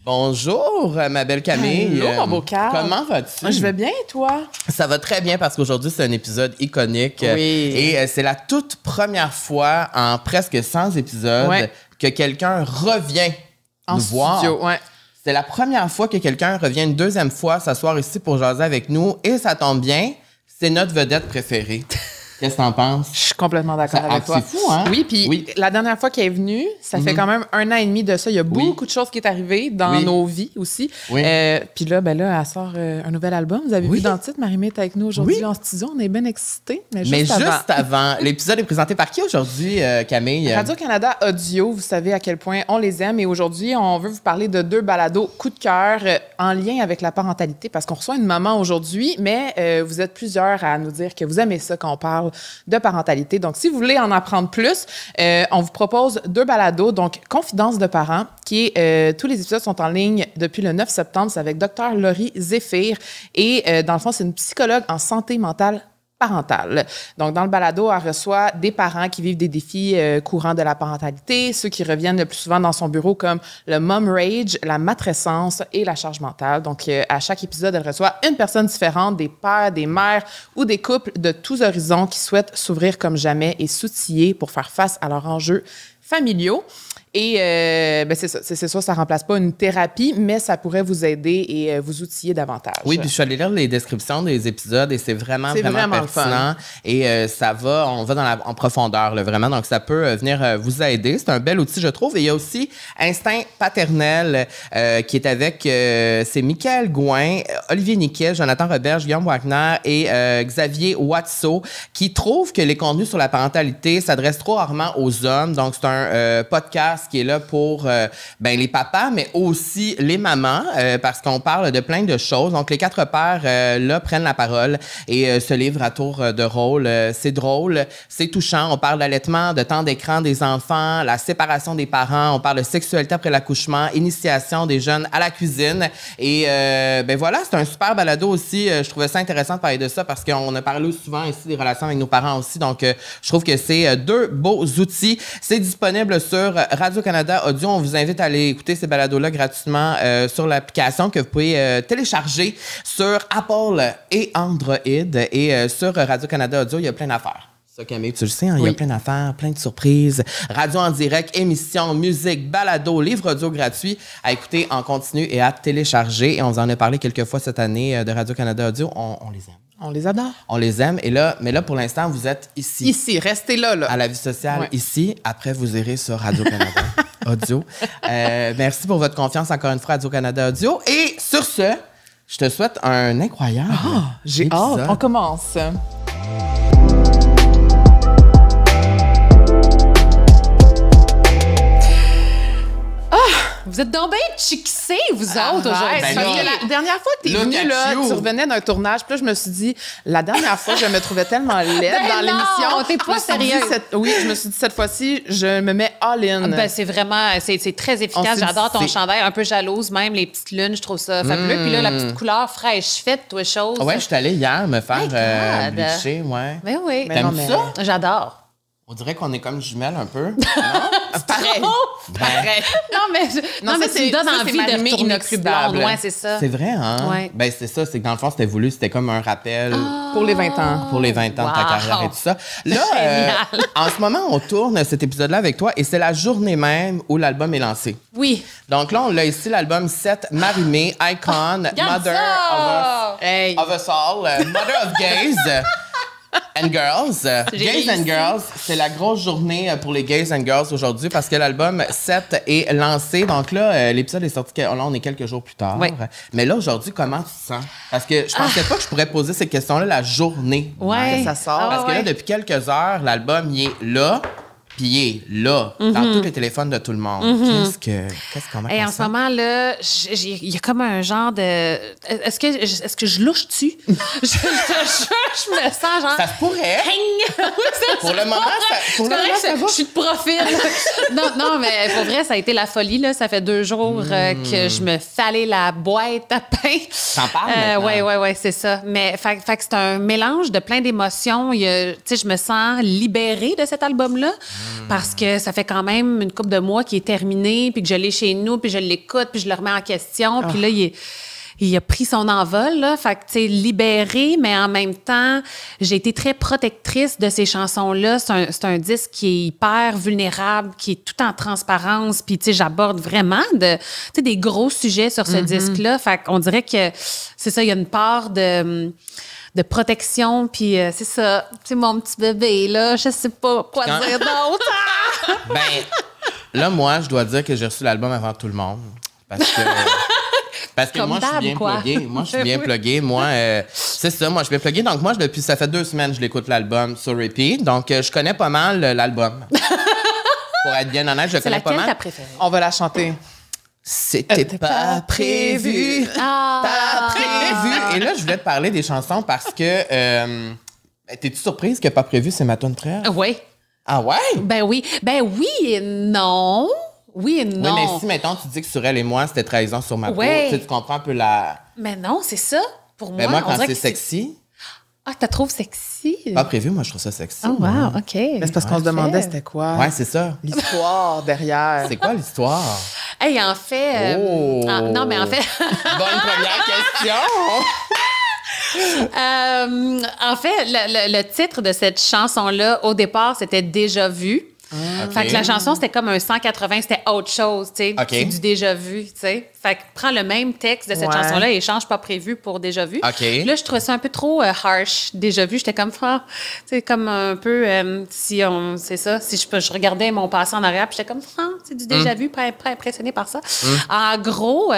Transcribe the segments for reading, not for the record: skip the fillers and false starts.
Bonjour, ma belle Camille. Bonjour, mon beau Carl. Comment vas-tu? Je vais bien, et toi? Ça va très bien parce qu'aujourd'hui, c'est un épisode iconique. Oui. Et c'est la toute première fois en presque 100 épisodes que quelqu'un revient En nous studio, voir. C'est la première fois que quelqu'un revient une deuxième fois s'asseoir ici pour jaser avec nous. Et ça tombe bien, c'est notre vedette préférée. Qu'est-ce que t'en penses? Je suis complètement d'accord avec toi. C'est fou, hein? Oui, puis la dernière fois qu'elle est venue, ça fait quand même 1 an et demi de ça. Il y a beaucoup de choses qui est arrivé dans nos vies aussi. Oui. Puis là, elle sort un nouvel album. Vous avez vu dans le titre, Marie-Mé est avec nous aujourd'hui en studio. On est bien excités. Mais juste avant, l'épisode est présenté par qui aujourd'hui, Camille? Radio-Canada Audio, vous savez à quel point on les aime. Et aujourd'hui, on veut vous parler de 2 balados coup de cœur en lien avec la parentalité parce qu'on reçoit une maman aujourd'hui, mais vous êtes plusieurs à nous dire que vous aimez ça quand on parle de parentalité. Donc, si vous voulez en apprendre plus, on vous propose 2 balados. Donc, Confidence de parents, qui est, tous les épisodes sont en ligne depuis le 9 septembre. C'est avec Dr. Laurie Zéphir. Et dans le fond, c'est une psychologue en santé mentale parentale. Donc, dans le balado, elle reçoit des parents qui vivent des défis courants de la parentalité, ceux qui reviennent le plus souvent dans son bureau comme le mom rage, la matrescence et la charge mentale. Donc, à chaque épisode, elle reçoit une personne différente, des pères, des mères ou des couples de tous horizons qui souhaitent s'ouvrir comme jamais et s'outiller pour faire face à leurs enjeux familiaux. Et c'est ça, ça remplace pas une thérapie, mais ça pourrait vous aider et vous outiller davantage. Oui, puis je suis allée lire les descriptions des épisodes et c'est vraiment pertinent. Fun. Et on va en profondeur, là, vraiment. Donc, ça peut venir vous aider. C'est un bel outil, je trouve. Et il y a aussi Instinct paternel qui est avec, c'est Michael Gouin, Olivier Niquet, Jonathan Roberge, Guillaume Wagner et Xavier Watso qui trouvent que les contenus sur la parentalité s'adressent trop rarement aux hommes. Donc, c'est un podcast qui est là pour les papas, mais aussi les mamans, parce qu'on parle de plein de choses. Donc, les 4 pères, là, prennent la parole et se livrent à tour de rôle. C'est drôle, c'est touchant. On parle d'allaitement, de temps d'écran des enfants, la séparation des parents. On parle de sexualité après l'accouchement, initiation des jeunes à la cuisine. Et voilà, c'est un super balado aussi. Je trouvais ça intéressant de parler de ça parce qu'on a parlé souvent ici des relations avec nos parents aussi. Donc, je trouve que c'est 2 beaux outils. C'est disponible sur Radio-Canada Audio. On vous invite à aller écouter ces balados-là gratuitement sur l'application que vous pouvez télécharger sur Apple et Android. Et sur Radio-Canada Audio, il y a plein d'affaires. Ça, Camille, tu le sais, il y a plein d'affaires, plein de surprises. Radio en direct, émissions, musique, balado, livre audio gratuit à écouter en continu et à télécharger. Et on vous en a parlé quelques fois cette année de Radio-Canada Audio. On les aime. On les adore. On les aime. Mais là, pour l'instant, vous êtes ici. Ici, restez là. À la vie sociale, ici. Après, vous irez sur Radio-Canada Audio. Merci pour votre confiance encore une fois, Radio-Canada Audio. Et sur ce, je te souhaite un incroyable j'ai hâte. On commence. Vous êtes donc bien chicksés, vous autres, aujourd'hui. La dernière fois que t'es venue, là, tu revenais d'un tournage, puis là, je me suis dit, la dernière fois, je me trouvais tellement laide dans l'émission. T'es pas sérieuse. Oui, je me suis dit, cette fois-ci, je me mets all-in. C'est vraiment, c'est très efficace. J'adore ton chandail, un peu jalouse, même les petites lunes, je trouve ça fabuleux. Puis là, la petite couleur fraîche faite, toi, chose. Ouais, je suis allée hier me faire bleacher, Ben oui. T'aimes ça? J'adore. On dirait qu'on est comme jumelles un peu. C'est pareil. Non, mais tu me donnes envie de retourner plus blonde. Ouais, c'est ça. C'est vrai, hein? Ouais. Ben, c'est ça. C'est que dans le fond, c'était voulu. C'était comme un rappel. Pour les 20 ans. Pour les 20 ans de ta carrière et tout ça. Là, en ce moment, on tourne cet épisode-là avec toi et c'est la journée même où l'album est lancé. Oui. Donc là, on a ici l'album 7, Marie-Mé, Icon, Mother of Us All, Mother of Gays. And Girls. Gays and Girls, c'est la grosse journée pour les Gays and Girls aujourd'hui parce que l'album 7 est lancé. Donc là, l'épisode est sorti, là, on est quelques jours plus tard. Oui. Mais là, aujourd'hui, comment tu te sens? Parce que je pensais pas que je pourrais poser ces questions-là la journée. Ouais. Que ça sort. Parce que là, depuis quelques heures, l'album, il est là. Puis il est là, dans tous les téléphones de tout le monde. Comment Et en ce moment, là, il y a comme un genre de... Est-ce que je louche dessus? je me sens genre... Ça se pourrait. Pour le moment, ça va. Je suis de profil. non, mais pour vrai, ça a été la folie. Là. Ça fait 2 jours que je me fais aller la boîte à pain. T'en parles Oui, c'est ça. Mais fait que c'est un mélange de plein d'émotions. Tu sais, je me sens libérée de cet album-là. parce que ça fait quand même une couple de mois qu'il est terminé, puis que je l'ai chez nous, puis je l'écoute, puis je le remets en question, puis là, il a pris son envol, là. Fait que, tu sais, libéré, mais en même temps, j'ai été très protectrice de ces chansons-là. C'est un disque qui est hyper vulnérable, qui est tout en transparence. Puis, tu sais, j'aborde vraiment des gros sujets sur ce disque-là. Fait qu'on dirait que, c'est ça, il y a une part de protection. Puis, c'est ça, tu sais, mon petit bébé, là, je sais pas quoi dire d'autre. Ben, là, moi, je dois dire que j'ai reçu l'album avant tout le monde. Parce que Comme moi, je suis bien pluguée. Moi, je suis bien pluguée. Moi, c'est ça, moi, je suis bien pluguée. Donc, moi, depuis, ça fait 2 semaines que je l'écoute l'album sur repeat. Donc, je connais pas mal l'album. Pour être bien honnête, je connais pas mal. C'est laquelle ta préférée? On va la chanter. C'était pas prévu. Ah! Pas prévu. Et là, je voulais te parler des chansons parce que... t'es-tu surprise que Pas prévu, c'est ma tune très? Oui. Ah ouais? Ben oui et non. Oui et non. Oui, mais si, mettons, tu dis que sur Elle et moi, c'était trahison sur ma peau, Ouais. tu comprends un peu la... Mais non, c'est ça. Pour moi, Mais moi, on quand dirait c'est que sexy, Ah, t'as trouvé sexy? Pas prévu, moi, je trouve ça sexy. Oh, moi. wow, OK. Mais c'est parce qu'on se demandait c'était quoi Ouais, c'est ça. l'histoire derrière. C'est quoi l'histoire? Hey, en fait... non, mais en fait... Bonne première question! En fait, le titre de cette chanson-là, au départ, c'était Déjà vu. Fait que la chanson, c'était comme un 180, c'était autre chose, tu sais. OK. C'est du déjà vu, tu sais. Fait que prends le même texte de cette Ouais. chanson-là et change pas prévu pour déjà vu. OK. Là, je trouvais ça un peu trop harsh, déjà vu. J'étais comme, tu sais, comme un peu, c'est ça, si je regardais mon passé en arrière, puis j'étais comme, c'est du déjà vu, pas impressionné par ça. En gros,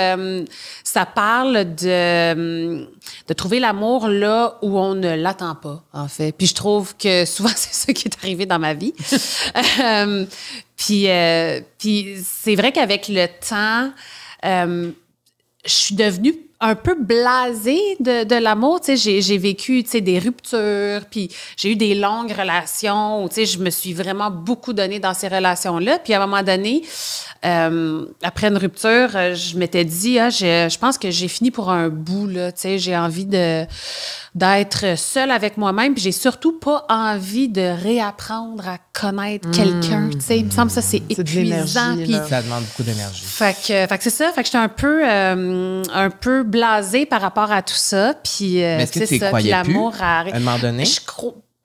ça parle de trouver l'amour là où on ne l'attend pas, en fait. Puis je trouve que souvent, c'est ça qui est arrivé dans ma vie. Puis c'est vrai qu'avec le temps, je suis devenue un peu blasée de l'amour. Tu sais, j'ai vécu, tu sais, des ruptures, puis j'ai eu des longues relations où, tu sais, je me suis vraiment beaucoup donnée dans ces relations-là. Puis à un moment donné, après une rupture, je m'étais dit, je pense que j'ai fini pour un bout, là. Tu sais, j'ai envie d'être seule avec moi-même, puis j'ai surtout pas envie de réapprendre à connaître quelqu'un, tu sais. Il me semble que ça, c'est C'est de épuisant. l'énergie, Puis là. Ça demande beaucoup d'énergie. fait que c'est ça. Fait que j'étais un peu blasée par rapport à tout ça. Puis, est-ce que c'est tu y ça. croyais Puis l'amour plus, a... à un moment donné?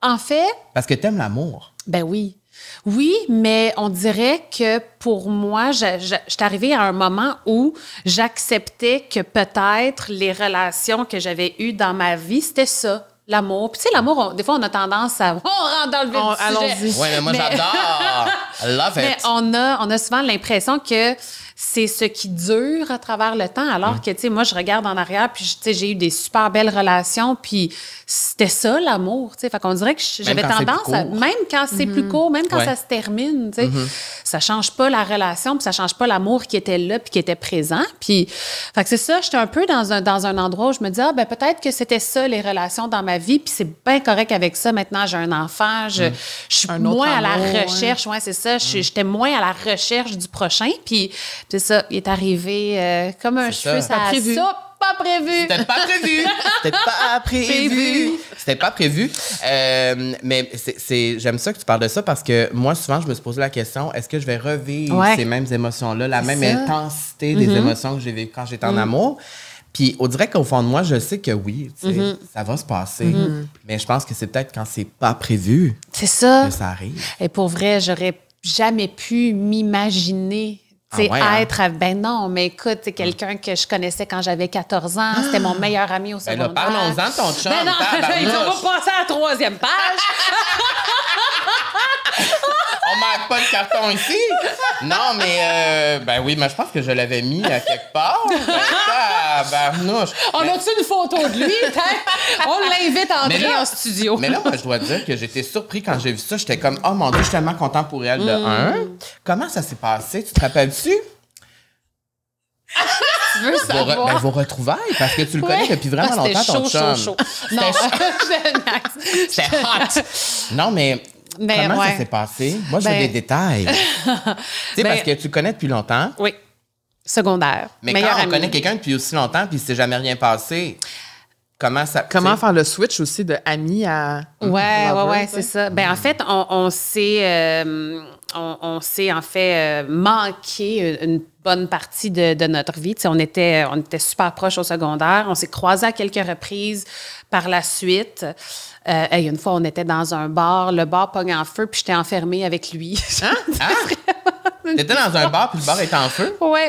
En fait, Parce que t'aimes l'amour. ben oui. Oui, mais on dirait que pour moi, j'étais arrivée à un moment où j'acceptais que peut-être les relations que j'avais eues dans ma vie, c'était ça, l'amour. Puis tu sais, l'amour, des fois, on a tendance à... On rentre dans le vif du sujet. Allons-y. Ouais, mais moi, j'adore! Love Mais it! on a souvent l'impression que c'est ce qui dure à travers le temps, alors que, tu sais, moi, je regarde en arrière, puis, tu sais, j'ai eu des super belles relations, puis c'était ça, l'amour, tu sais. Fait qu'on dirait que j'avais quand c'est tendance plus à... court. Même quand c'est plus court, même quand Ouais. ça se termine, tu sais, ça change pas la relation, puis ça change pas l'amour qui était là, puis qui était présent. Puis, fait que c'est ça, j'étais un peu dans un endroit où je me dis, ben peut-être que c'était ça, les relations dans ma vie, puis c'est bien correct avec ça. Maintenant, j'ai un enfant, je suis Un autre moins à la amour, recherche, ouais, c'est ça. J'étais moins à la recherche du prochain. Puis c'est ça, il est arrivé comme un C'est cheveu, ça. ça Pas prévu. pas prévu. C'était pas prévu! C'était pas prévu! C'était pas prévu. Mais j'aime ça que tu parles de ça parce que moi, souvent, je me suis posé la question, est-ce que je vais revivre Ouais. ces mêmes émotions-là, la même ça. intensité des émotions que j'ai vécues quand j'étais en amour? Puis on dirait qu'au fond de moi, je sais que oui, tu sais, ça va se passer. Mais je pense que c'est peut-être quand c'est pas prévu C'est ça. que ça arrive. Et pour vrai, j'aurais jamais pu m'imaginer. Tu sais, Ah ouais, hein? être ben non, mais écoute, c'est quelqu'un que je connaissais quand j'avais 14 ans. C'était mon meilleur ami au Ben secondaire. là, parlons-en de ton chum. Ben non, tabarnouche. ils vont pas passer à la 3e page. On manque pas de carton ici. Non, mais ben oui, mais je pense que je l'avais mis à quelque part. Tabarnouche. On a-tu une photo de lui? On l'invite à Mais entrer là- en studio. Mais là, moi, je dois dire que j'étais surpris quand j'ai vu ça. J'étais comme, oh mon Dieu, je suis tellement content pour elle de un. Comment ça s'est passé? Tu te rappelles-tu? Tu veux savoir? Vos retrouvailles, parce que tu le connais Ouais. depuis vraiment Ah, longtemps, ton chum. chaud. Non, C'était hot. Non, mais Mais, comment ouais. ça s'est passé? Moi, je veux Ben- des détails. Tu sais, parce que tu le connais depuis longtemps. Oui. Secondaire. Mais Meilleur quand on ami. connaît quelqu'un depuis aussi longtemps puis il s'est jamais rien passé, Comment ça... Comment faire le switch aussi de ami à... Ouais, c'est ça. Ben en fait, on s'est en fait manqué une bonne partie de notre vie. Tu sais, on était super proches au secondaire. On s'est croisés à quelques reprises par la suite. Une fois, on était dans un bar. Le bar pogne en feu, puis j'étais enfermée avec lui. T'étais dans un bar, puis le bar était en feu? Oui.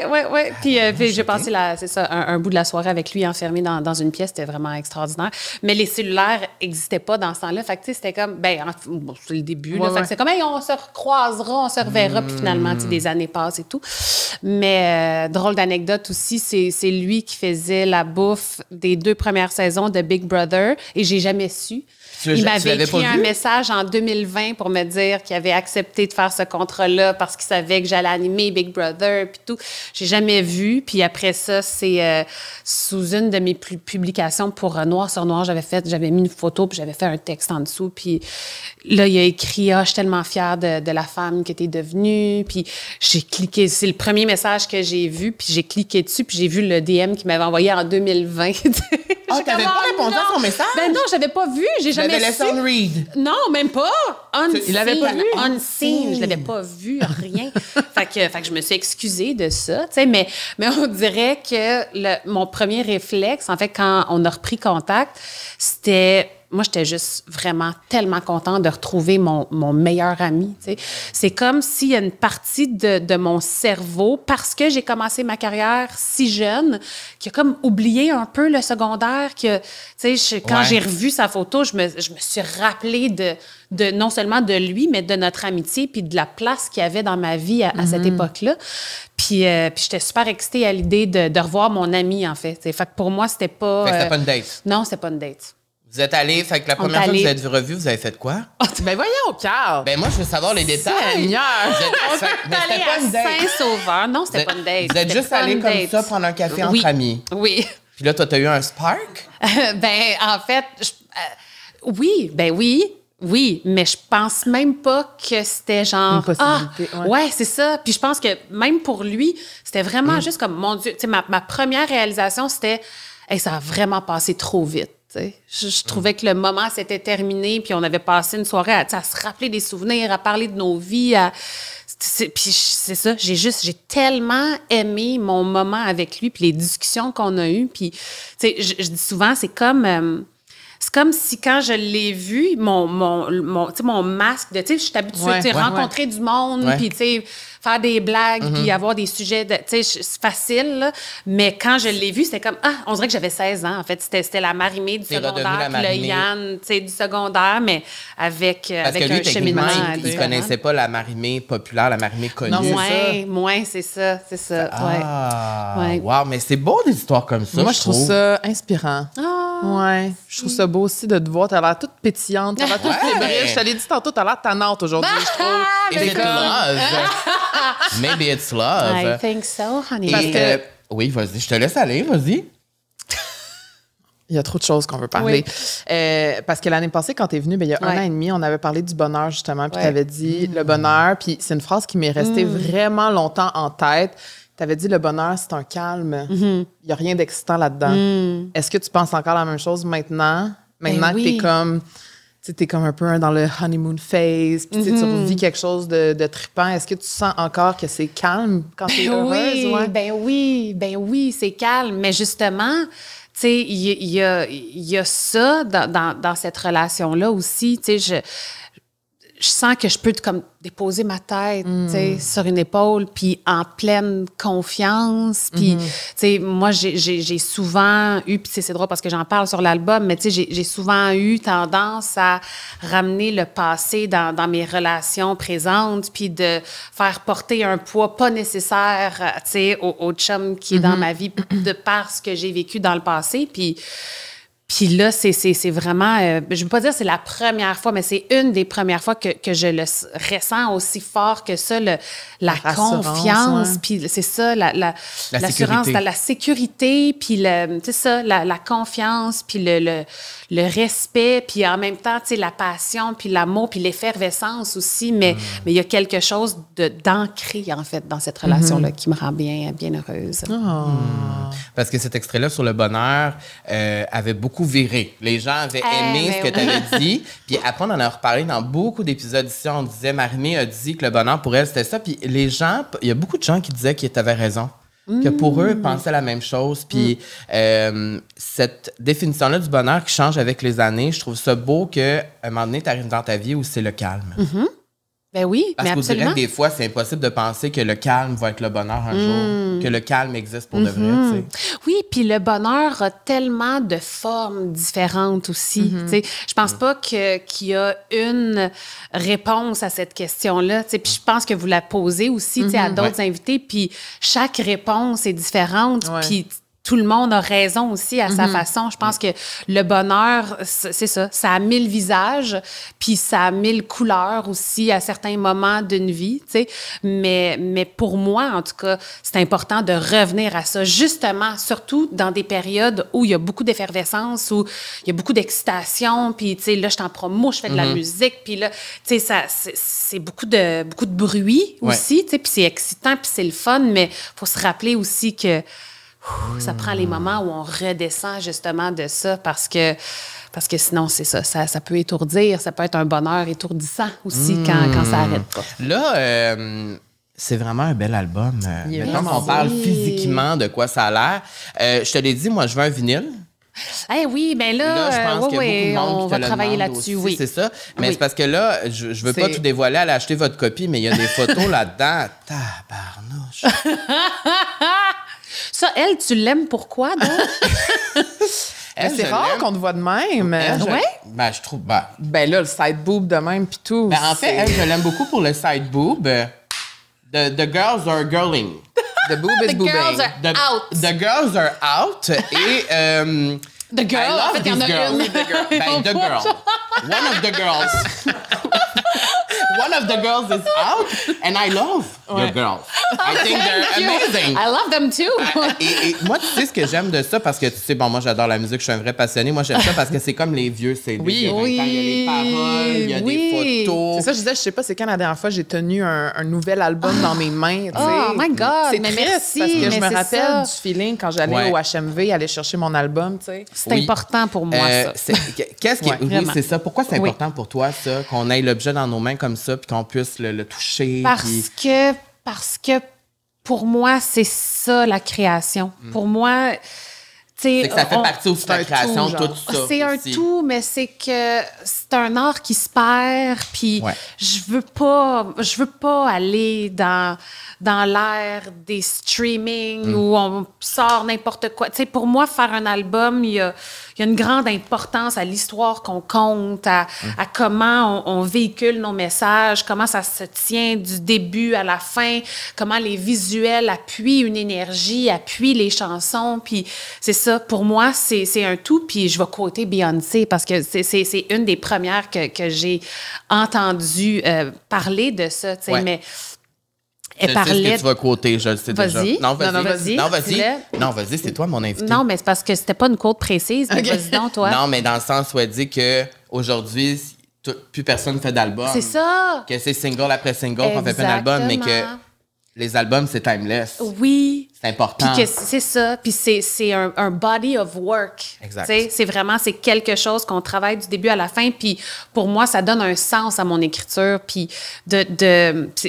Puis j'ai passé un bout de la soirée avec lui enfermé dans une pièce. C'était vraiment extraordinaire. Mais les cellulaires n'existaient pas dans ce temps-là. Fait que, tu sais, c'était comme, c'est le début. Fait que c'est comme, hey, on se recroisera, on se reverra. Puis finalement, tu sais, des années passent et tout. Mais drôle d'anecdote aussi, c'est lui qui faisait la bouffe des 2 premières saisons de Big Brother. Et j'ai jamais su. Il m'avait écrit un message en 2020 pour me dire qu'il avait accepté de faire ce contrat-là parce qu'il savait que j'allais animer Big Brother puis tout. J'ai jamais vu. Puis après ça, c'est sous une de mes publications pour Noir sur Noir, j'avais mis une photo puis j'avais fait un texte en dessous. Puis là, il a écrit « Ah, je suis tellement fière de la femme que t'es devenue. » Puis j'ai cliqué. C'est le premier message que j'ai vu. Puis j'ai cliqué dessus. Puis j'ai vu le DM qu'il m'avait envoyé en 2020. Ah, t'avais pas répondu à son message? Ben non, j'avais pas vu. J'ai jamais laissé on read. Non, même pas. Unseen. Il l'avait pas vu. Unseen. Je l'avais pas vu, rien. fait que je me suis excusée de ça, tu sais, mais on dirait que mon premier réflexe, en fait, quand on a repris contact, c'était... Moi, j'étais juste vraiment tellement contente de retrouver mon meilleur ami. Tu sais. C'est comme s'il y a une partie de mon cerveau, parce que j'ai commencé ma carrière si jeune, qui a comme oublié un peu le secondaire. Que, tu sais, quand j'ai revu sa photo, je me suis rappelée de non seulement de lui, mais de notre amitié, puis de la place qu'il y avait dans ma vie à cette époque-là. Puis j'étais super excitée à l'idée de revoir mon ami, en fait. Fait que pour moi, c'était pas... C'était pas une date? Non, c'était pas une date. Vous êtes allés, fait que la première fois que vous êtes revus, vous avez fait quoi? Ben voyons, Carl! Ben moi, je veux savoir les détails. Seigneur! Mais c'était pas une date. Saint-Sauveur. Non, c'était pas une date. Vous êtes juste allés comme ça prendre un café entre amis? Oui. Puis là, toi, t'as eu un spark? En fait, oui, mais je pense même pas que c'était genre... Une possibilité, ouais, c'est ça. Puis je pense que même pour lui, c'était vraiment juste comme, mon Dieu, tu sais, ma première réalisation, c'était, hey, ça a vraiment passé trop vite. Je trouvais que le moment s'était terminé, puis on avait passé une soirée à se rappeler des souvenirs, à parler de nos vies. Puis c'est ça, j'ai tellement aimé mon moment avec lui, puis les discussions qu'on a eues. Puis, tu sais, je dis souvent, c'est comme si quand je l'ai vu, mon masque de, tu sais, je suis habituée, rencontrer du monde, puis, tu sais, faire des blagues, puis avoir des sujets, tu sais, c'est facile, là. Mais quand je l'ai vu, c'était comme, on dirait que j'avais 16 ans, en fait. C'était la Marimé du secondaire, puis le Yann, tu sais, du secondaire, mais avec lui, un cheminement. Il connaissait pas la Marimé populaire, la Marimé connue. Non, moins, c'est ça. Wow, mais c'est beau des histoires comme ça. Moi, je trouve ça inspirant. Ouais, je trouve ça beau aussi de te voir. T'as l'air toute pétillante, t'as l'air toute fébrile. Je te l'ai dit tantôt, t'as l'air tannante aujourd'hui, je trouve. Is it love? Maybe it's love. I think so, honey. Oui, vas-y, je te laisse aller, vas-y. Il y a trop de choses qu'on veut parler. Parce que l'année passée, quand tu es venue, il y a 1 an et demi, on avait parlé du bonheur, justement, puis tu avais dit le bonheur, puis c'est une phrase qui m'est restée vraiment longtemps en tête. Tu avais dit le bonheur, c'est un calme. Il n'y a rien d'excitant là-dedans. Est-ce que tu penses encore la même chose maintenant? Maintenant que tu es comme... Tu es comme un peu dans le honeymoon phase, puis tu revis quelque chose de trippant. Est-ce que tu sens encore que c'est calme quand tu es heureuse? Ben oui, c'est calme. Mais justement, tu sais, il y a ça dans cette relation-là aussi. Tu sais, je sens que je peux comme déposer ma tête, tu sais, sur une épaule, puis en pleine confiance. Puis, tu sais, moi, j'ai souvent eu, puis c'est drôle parce que j'en parle sur l'album, mais tu sais, j'ai souvent eu tendance à ramener le passé dans mes relations présentes, puis de faire porter un poids pas nécessaire, tu sais, au chum qui est dans ma vie, de par ce que j'ai vécu dans le passé. Puis là, c'est vraiment... je ne veux pas dire que c'est la première fois, mais c'est une des premières fois que je le ressens aussi fort que ça, la confiance. Puis c'est ça, l'assurance, la sécurité, puis c'est ça, la confiance, puis le respect, puis en même temps, tu sais, la passion, puis l'amour, puis l'effervescence aussi. Mais il y a quelque chose d'ancré, en fait, dans cette relation-là qui me rend bien heureuse. Parce que cet extrait-là sur le bonheur avait beaucoup beaucoup viré. Les gens avaient aimé ce que tu avais dit. Puis après, on en a reparlé dans beaucoup d'épisodes ici. On disait, Marie-Mé a dit que le bonheur pour elle, c'était ça. Puis les gens, il y a beaucoup de gens qui disaient que tu avais raison. Que pour eux, ils pensaient la même chose. Puis cette définition-là du bonheur qui change avec les années, je trouve ça beau qu'à un moment donné, tu arrives dans ta vie où c'est le calme. Ben oui, Parce mais qu'on absolument. dirait que des fois, c'est impossible de penser que le calme va être le bonheur un jour, que le calme existe pour de vrai, tu sais. Oui, puis le bonheur a tellement de formes différentes aussi. Tu sais, je pense pas qu'il y a une réponse à cette question-là. Tu sais, puis je pense que vous la posez aussi tu sais, à d'autres invités, puis chaque réponse est différente. Ouais. Puis tout le monde a raison aussi à sa façon. Je pense que le bonheur, c'est ça, ça a 1000 visages, puis ça a 1000 couleurs aussi à certains moments d'une vie, tu sais. Mais pour moi, en tout cas, c'est important de revenir à ça, justement, surtout dans des périodes où il y a beaucoup d'effervescence, où il y a beaucoup d'excitation, puis, tu sais, là, je suis en promo, je fais de la musique, puis là, tu sais, c'est beaucoup de bruit aussi, tu sais, puis c'est excitant, puis c'est le fun, mais il faut se rappeler aussi que ça prend les moments où on redescend justement de ça parce que sinon, c'est ça peut étourdir, ça peut être un bonheur étourdissant aussi quand ça n'arrête pas. Là, c'est vraiment un bel album. Maintenant qu'on parle physiquement de quoi ça a l'air, je te l'ai dit, moi, je veux un vinyle. Eh oui, bien là, Je pense qu'il y a beaucoup de monde on qui te va le travailler demande là-dessus, aussi, oui. c'est ça. Mais Oui. c'est parce que là, je veux pas C'est- tout dévoiler, aller acheter votre copie, mais il y a des photos là-dedans. Tabarnouche. Ça, elle, tu l'aimes pourquoi, donc? Mais Elle, c'est je rare l'aime. qu'on te voit de même. Elle, je- Ouais? Ben, je trouve... Ben là, le side boob de même, puis tout. Ben, en fait, elle, je l'aime beaucoup pour le side boob. The girls are girling. the boob is The boobing. girls are The, out. the girls are out. Et... The girl, I love en fait, il y en these a girls. une. Ben, the girl. One of the girls. One of the girls is out, and I love your girls. I think they're Thank you. amazing. I love them too. Et moi, tu sais ce que j'aime de ça, parce que tu sais, bon, moi, j'adore la musique, je suis un vrai passionné. Moi, j'aime ça parce que c'est comme les vieux CD. Oui, de 20 ans. Il y a les paroles, il y a des photos. C'est ça, je disais, je sais pas c'est quand la dernière fois j'ai tenu un nouvel album dans mes mains. tu sais. Oh my God, C'est mais triste merci, parce que je mais me c'est rappelle ça. du feeling quand j'allais Ouais. au HMV aller chercher mon album, tu sais. C'est Oui. important pour moi, ça. Qu'est-ce qui Ouais, oui, vraiment. c'est ça. Pourquoi c'est Oui. important pour toi, ça, qu'on ait l'objet dans nos mains comme ça, puis qu'on puisse le toucher? Parce que pour moi, c'est ça la création. Pour moi, tu sais, C'est que ça fait partie aussi de c'est la un création, tout, tout genre. ça. c'est un aussi. tout, mais c'est que c'est un art qui se perd, puis Ouais. je veux pas aller dans l'ère des streaming où on sort n'importe quoi. Tu sais, pour moi, faire un album, il y a une grande importance à l'histoire qu'on compte, à comment on véhicule nos messages, comment ça se tient du début à la fin, comment les visuels appuient une énergie, appuient les chansons. Puis c'est ça, pour moi, c'est un tout. Puis je vais quoter Beyoncé parce que c'est une des premières que j'ai entendu parler de ça, tu sais, Ouais. mais Je elle sais ce parlait... que tu vas quoter, je le sais déjà. Vas-y. Non, vas-y. Non, vas-y. Non, vas-y. Dis-le. Non, vas-y, c'est toi mon invité. Non, mais c'est parce que c'était pas une quote précise, mais vas-y donc, toi. Non, mais dans le sens où elle dit qu'aujourd'hui, plus personne fait d'album. C'est ça. Que c'est single après single qu'on fait plein d'albums, mais que Exactement. les albums, c'est timeless. Oui. C'est important. Puis que c'est ça. Puis c'est un body of work. Exact. Tu sais, c'est quelque chose qu'on travaille du début à la fin. Puis pour moi, ça donne un sens à mon écriture. Puis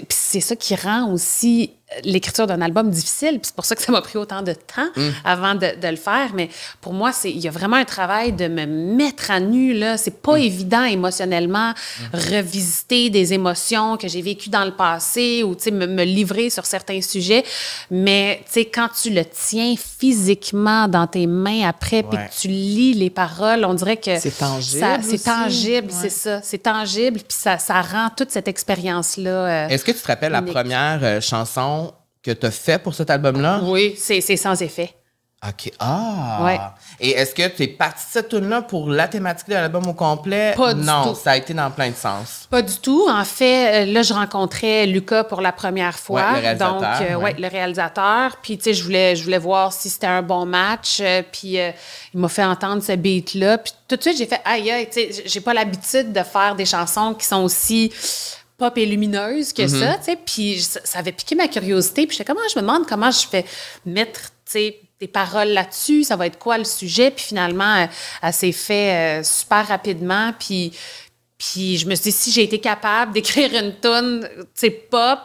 c'est ça qui rend aussi l'écriture d'un album difficile. Puis c'est pour ça que ça m'a pris autant de temps avant de le faire. Mais pour moi, il y a vraiment un travail de me mettre à nu, là. C'est pas évident émotionnellement, revisiter des émotions que j'ai vécues dans le passé ou, tu sais, me livrer sur certains sujets. Mais, tu sais, quand tu le tiens physiquement dans tes mains après, puis Ouais. que tu lis les paroles, on dirait que... C'est tangible C'est aussi. tangible, Ouais. c'est ça. C'est tangible, puis ça rend toute cette expérience-là... Est-ce que tu te rappelles la unique. première chanson que tu as fait pour cet album-là? Oui, c'est sans effet. OK. Ah! Ouais. Et est-ce que tu es parti de cette tune-là pour la thématique de l'album au complet? Pas du non, tout. ça a été dans plein de sens. Pas du tout. En fait, là, je rencontrais Lucas pour la première fois. Ouais, le réalisateur, Donc, ouais. le réalisateur. Puis, tu sais, je voulais voir si c'était un bon match. Puis, il m'a fait entendre ce beat-là. Puis, tout de suite, j'ai fait « Aïe, aïe, tu sais, j'ai pas l'habitude de faire des chansons qui sont aussi pop et lumineuses que ça, tu sais. Puis, ça avait piqué ma curiosité. Puis, j'étais comme, je me demande comment je fais mettre, tu sais, tes paroles là-dessus? Ça va être quoi le sujet? Puis finalement, elle s'est fait super rapidement. Puis je me suis dit, si j'ai été capable d'écrire une toune, tu sais, pop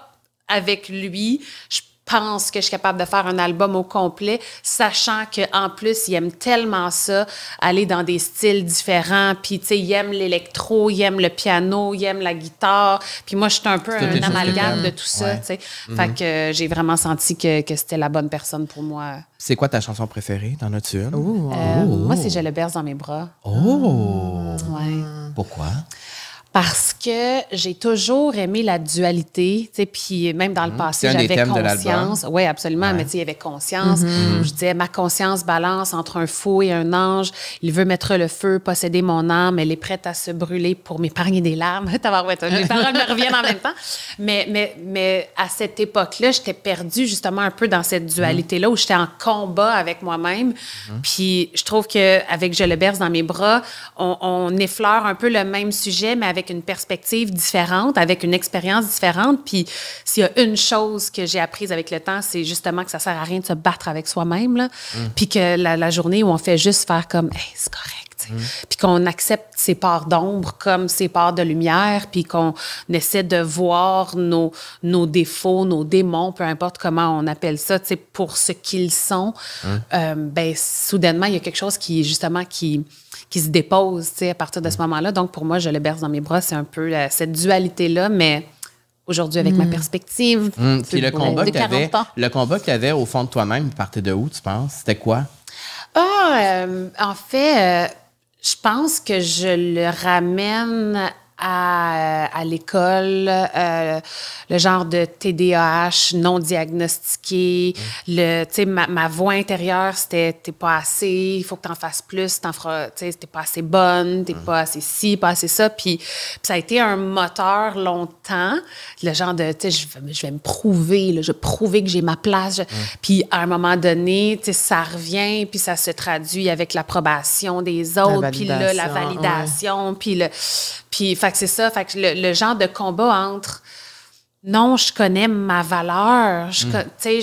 avec lui, je pense que je suis capable de faire un album au complet, sachant qu'en plus, il aime tellement ça, aller dans des styles différents. Puis, tu sais, il aime l'électro, il aime le piano, il aime la guitare. Puis moi, je suis un peu un amalgame de tout ça, tu sais. Fait que j'ai vraiment senti que c'était la bonne personne pour moi. C'est quoi ta chanson préférée? T'en as-tu une? Moi, c'est « Je le berce dans mes bras ». Oh! Ouais. Pourquoi? Parce que j'ai toujours aimé la dualité, tu sais, puis même dans le passé, c'est un des j'avais thèmes de conscience. Oui, absolument, mais tu sais, il y avait conscience. Je disais, ma conscience balance entre un fou et un ange. Il veut mettre le feu, posséder mon âme. Elle est prête à se brûler pour m'épargner des larmes. Les paroles me reviennent en même temps. Mais à cette époque-là, j'étais perdue justement un peu dans cette dualité-là où j'étais en combat avec moi-même. Puis je trouve qu'avec Je le berce dans mes bras, on effleure un peu le même sujet, mais avec une perspective différente, avec une expérience différente. Puis s'il y a une chose que j'ai apprise avec le temps, c'est justement que ça sert à rien de se battre avec soi-même, là. Puis que la journée où on fait juste faire comme hey, c'est correct, puis qu'on accepte ses parts d'ombre comme ses parts de lumière, puis qu'on essaie de voir nos défauts, nos démons, peu importe comment on appelle ça, pour ce qu'ils sont, ben soudainement, il y a quelque chose qui, justement, qui se dépose, à partir de ce moment-là. Donc, pour moi, Je le berce dans mes bras, c'est un peu cette dualité-là, mais aujourd'hui, avec ma perspective, Puis le combat de 40 ans. le combat que tu avais au fond de toi-même, il partait de où, tu penses? C'était quoi? En fait, je pense que je le ramène à l'école, le genre de TDAH non diagnostiqué, tu sais, ma voix intérieure, c'était « t'es pas assez, il faut que t'en fasses plus, tu sais, t'es pas assez bonne, t'es pas assez ci, pas assez ça », puis ça a été un moteur longtemps, le genre de, tu sais, je vais me prouver, là, je vais prouver que j'ai ma place, puis à un moment donné, tu sais, ça revient, puis ça se traduit avec l'approbation des autres, puis là, la validation, puis fait que c'est ça, fait que le genre de combat entre non, je connais ma valeur, tu sais,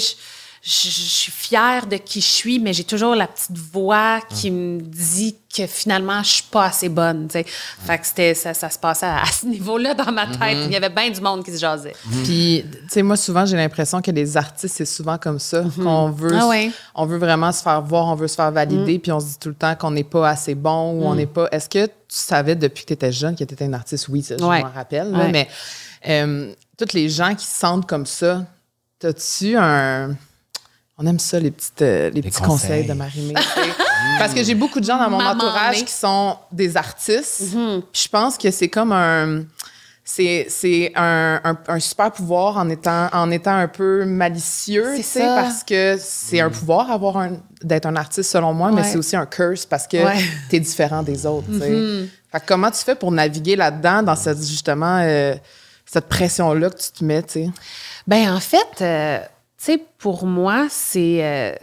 je suis fière de qui je suis, mais j'ai toujours la petite voix qui me dit que finalement, je suis pas assez bonne, tu sais. Fait que ça se passait à ce niveau-là dans ma tête. Il y avait bien du monde qui se jasait. Puis, tu sais, moi, souvent, j'ai l'impression que les artistes, c'est souvent comme ça, qu'on veut, on veut vraiment se faire voir, on veut se faire valider, puis on se dit tout le temps qu'on n'est pas assez bon ou on n'est pas... Est-ce que tu savais depuis que tu étais jeune que tu étais une artiste? Oui, ça, je m'en rappelle, là, mais toutes les gens qui se sentent comme ça, t'as-tu un... On aime ça, les petits conseils de Marie-Mé. Parce que j'ai beaucoup de gens dans mon entourage qui sont des artistes. Puis je pense que c'est comme c'est un super pouvoir en étant un peu malicieux, tu sais, parce que c'est un pouvoir d'être un artiste selon moi, mais c'est aussi un curse parce que t'es différent des autres, tu sais. Fait que comment tu fais pour naviguer là-dedans, dans cette pression-là que tu te mets, tu sais? Ben en fait... tu sais, pour moi, c'est...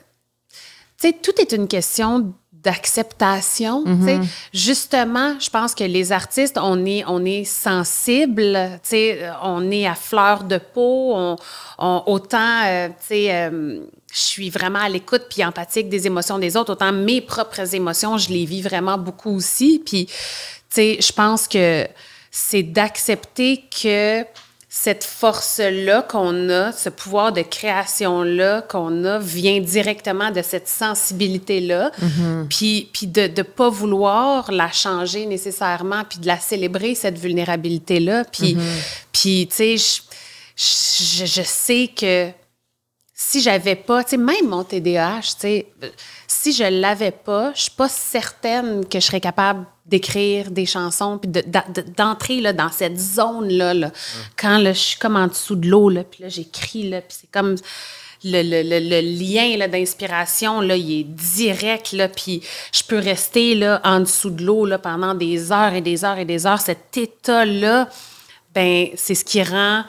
tu sais, tout est une question d'acceptation. Tu sais. Justement, je pense que les artistes, on est sensibles, tu sais, on est à fleur de peau, autant, tu sais... je suis vraiment à l'écoute puis empathique des émotions des autres, autant mes propres émotions, je les vis vraiment beaucoup aussi. Puis, tu sais, je pense que c'est d'accepter que cette force-là qu'on a, ce pouvoir de création-là qu'on a, vient directement de cette sensibilité-là, puis de ne pas vouloir la changer nécessairement, puis de la célébrer, cette vulnérabilité-là. Puis, tu sais, je sais que si j'avais pas, tu sais, même mon TDAH, tu sais, si je l'avais pas, je suis pas certaine que je serais capable d'écrire des chansons puis d'entrer là, dans cette zone-là, là, quand là, je suis comme en dessous de l'eau, là, puis là, j'écris, là, puis c'est comme le lien là, d'inspiration, là, il est direct, là, puis je peux rester là, en dessous de l'eau là, pendant des heures et des heures et des heures. Cet état-là, ben, c'est ce qui rend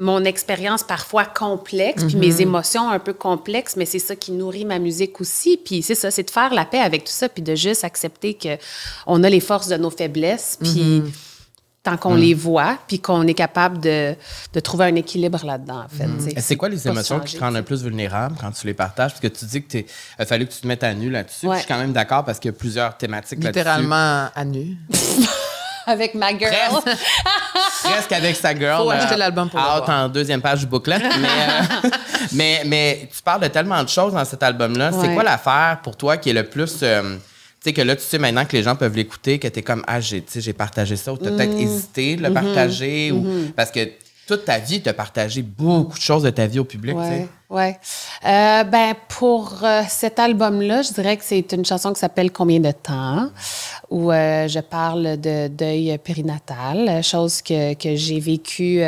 mon expérience parfois complexe, puis mes émotions un peu complexes, mais c'est ça qui nourrit ma musique aussi. Puis c'est ça, c'est de faire la paix avec tout ça, puis de juste accepter qu'on a les forces de nos faiblesses, puis tant qu'on les voit, puis qu'on est capable de trouver un équilibre là-dedans, en fait. C'est quoi les émotions qui te rendent le plus vulnérable quand tu les partages? Parce que tu dis que il a fallu que tu te mettes à nu là-dessus. Ouais. Je suis quand même d'accord parce qu'il y a plusieurs thématiques là-dessus. Littéralement à nu. Avec ma girl. Presque avec sa girl. Faut acheter l'album pour le out voir. en deuxième page du booklet. mais tu parles de tellement de choses dans cet album-là. C'est Ouais. quoi l'affaire pour toi qui est le plus... tu sais, que là, tu sais maintenant que les gens peuvent l'écouter, que t'es comme, j'ai partagé ça, ou t'as peut-être hésité de le partager, ou parce que toute ta vie, t'as partagé beaucoup de choses de ta vie au public, tu sais. Ouais. Pour cet album-là, je dirais que c'est une chanson qui s'appelle Combien de temps, où je parle de deuil périnatal, chose que j'ai vécue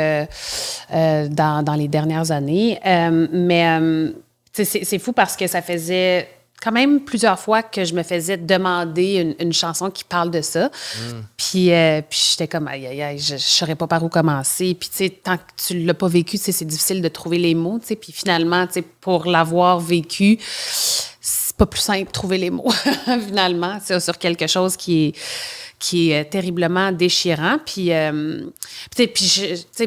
dans les dernières années. C'est fou parce que ça faisait quand même plusieurs fois que je me faisais demander une chanson qui parle de ça. Puis j'étais comme, aïe, je ne saurais pas par où commencer. Puis, tu sais, tant que tu ne l'as pas vécu, c'est difficile de trouver les mots, tu sais. Puis finalement, tu sais, pour l'avoir vécu, c'est pas plus simple de trouver les mots, finalement, sur quelque chose qui est terriblement déchirant. Puis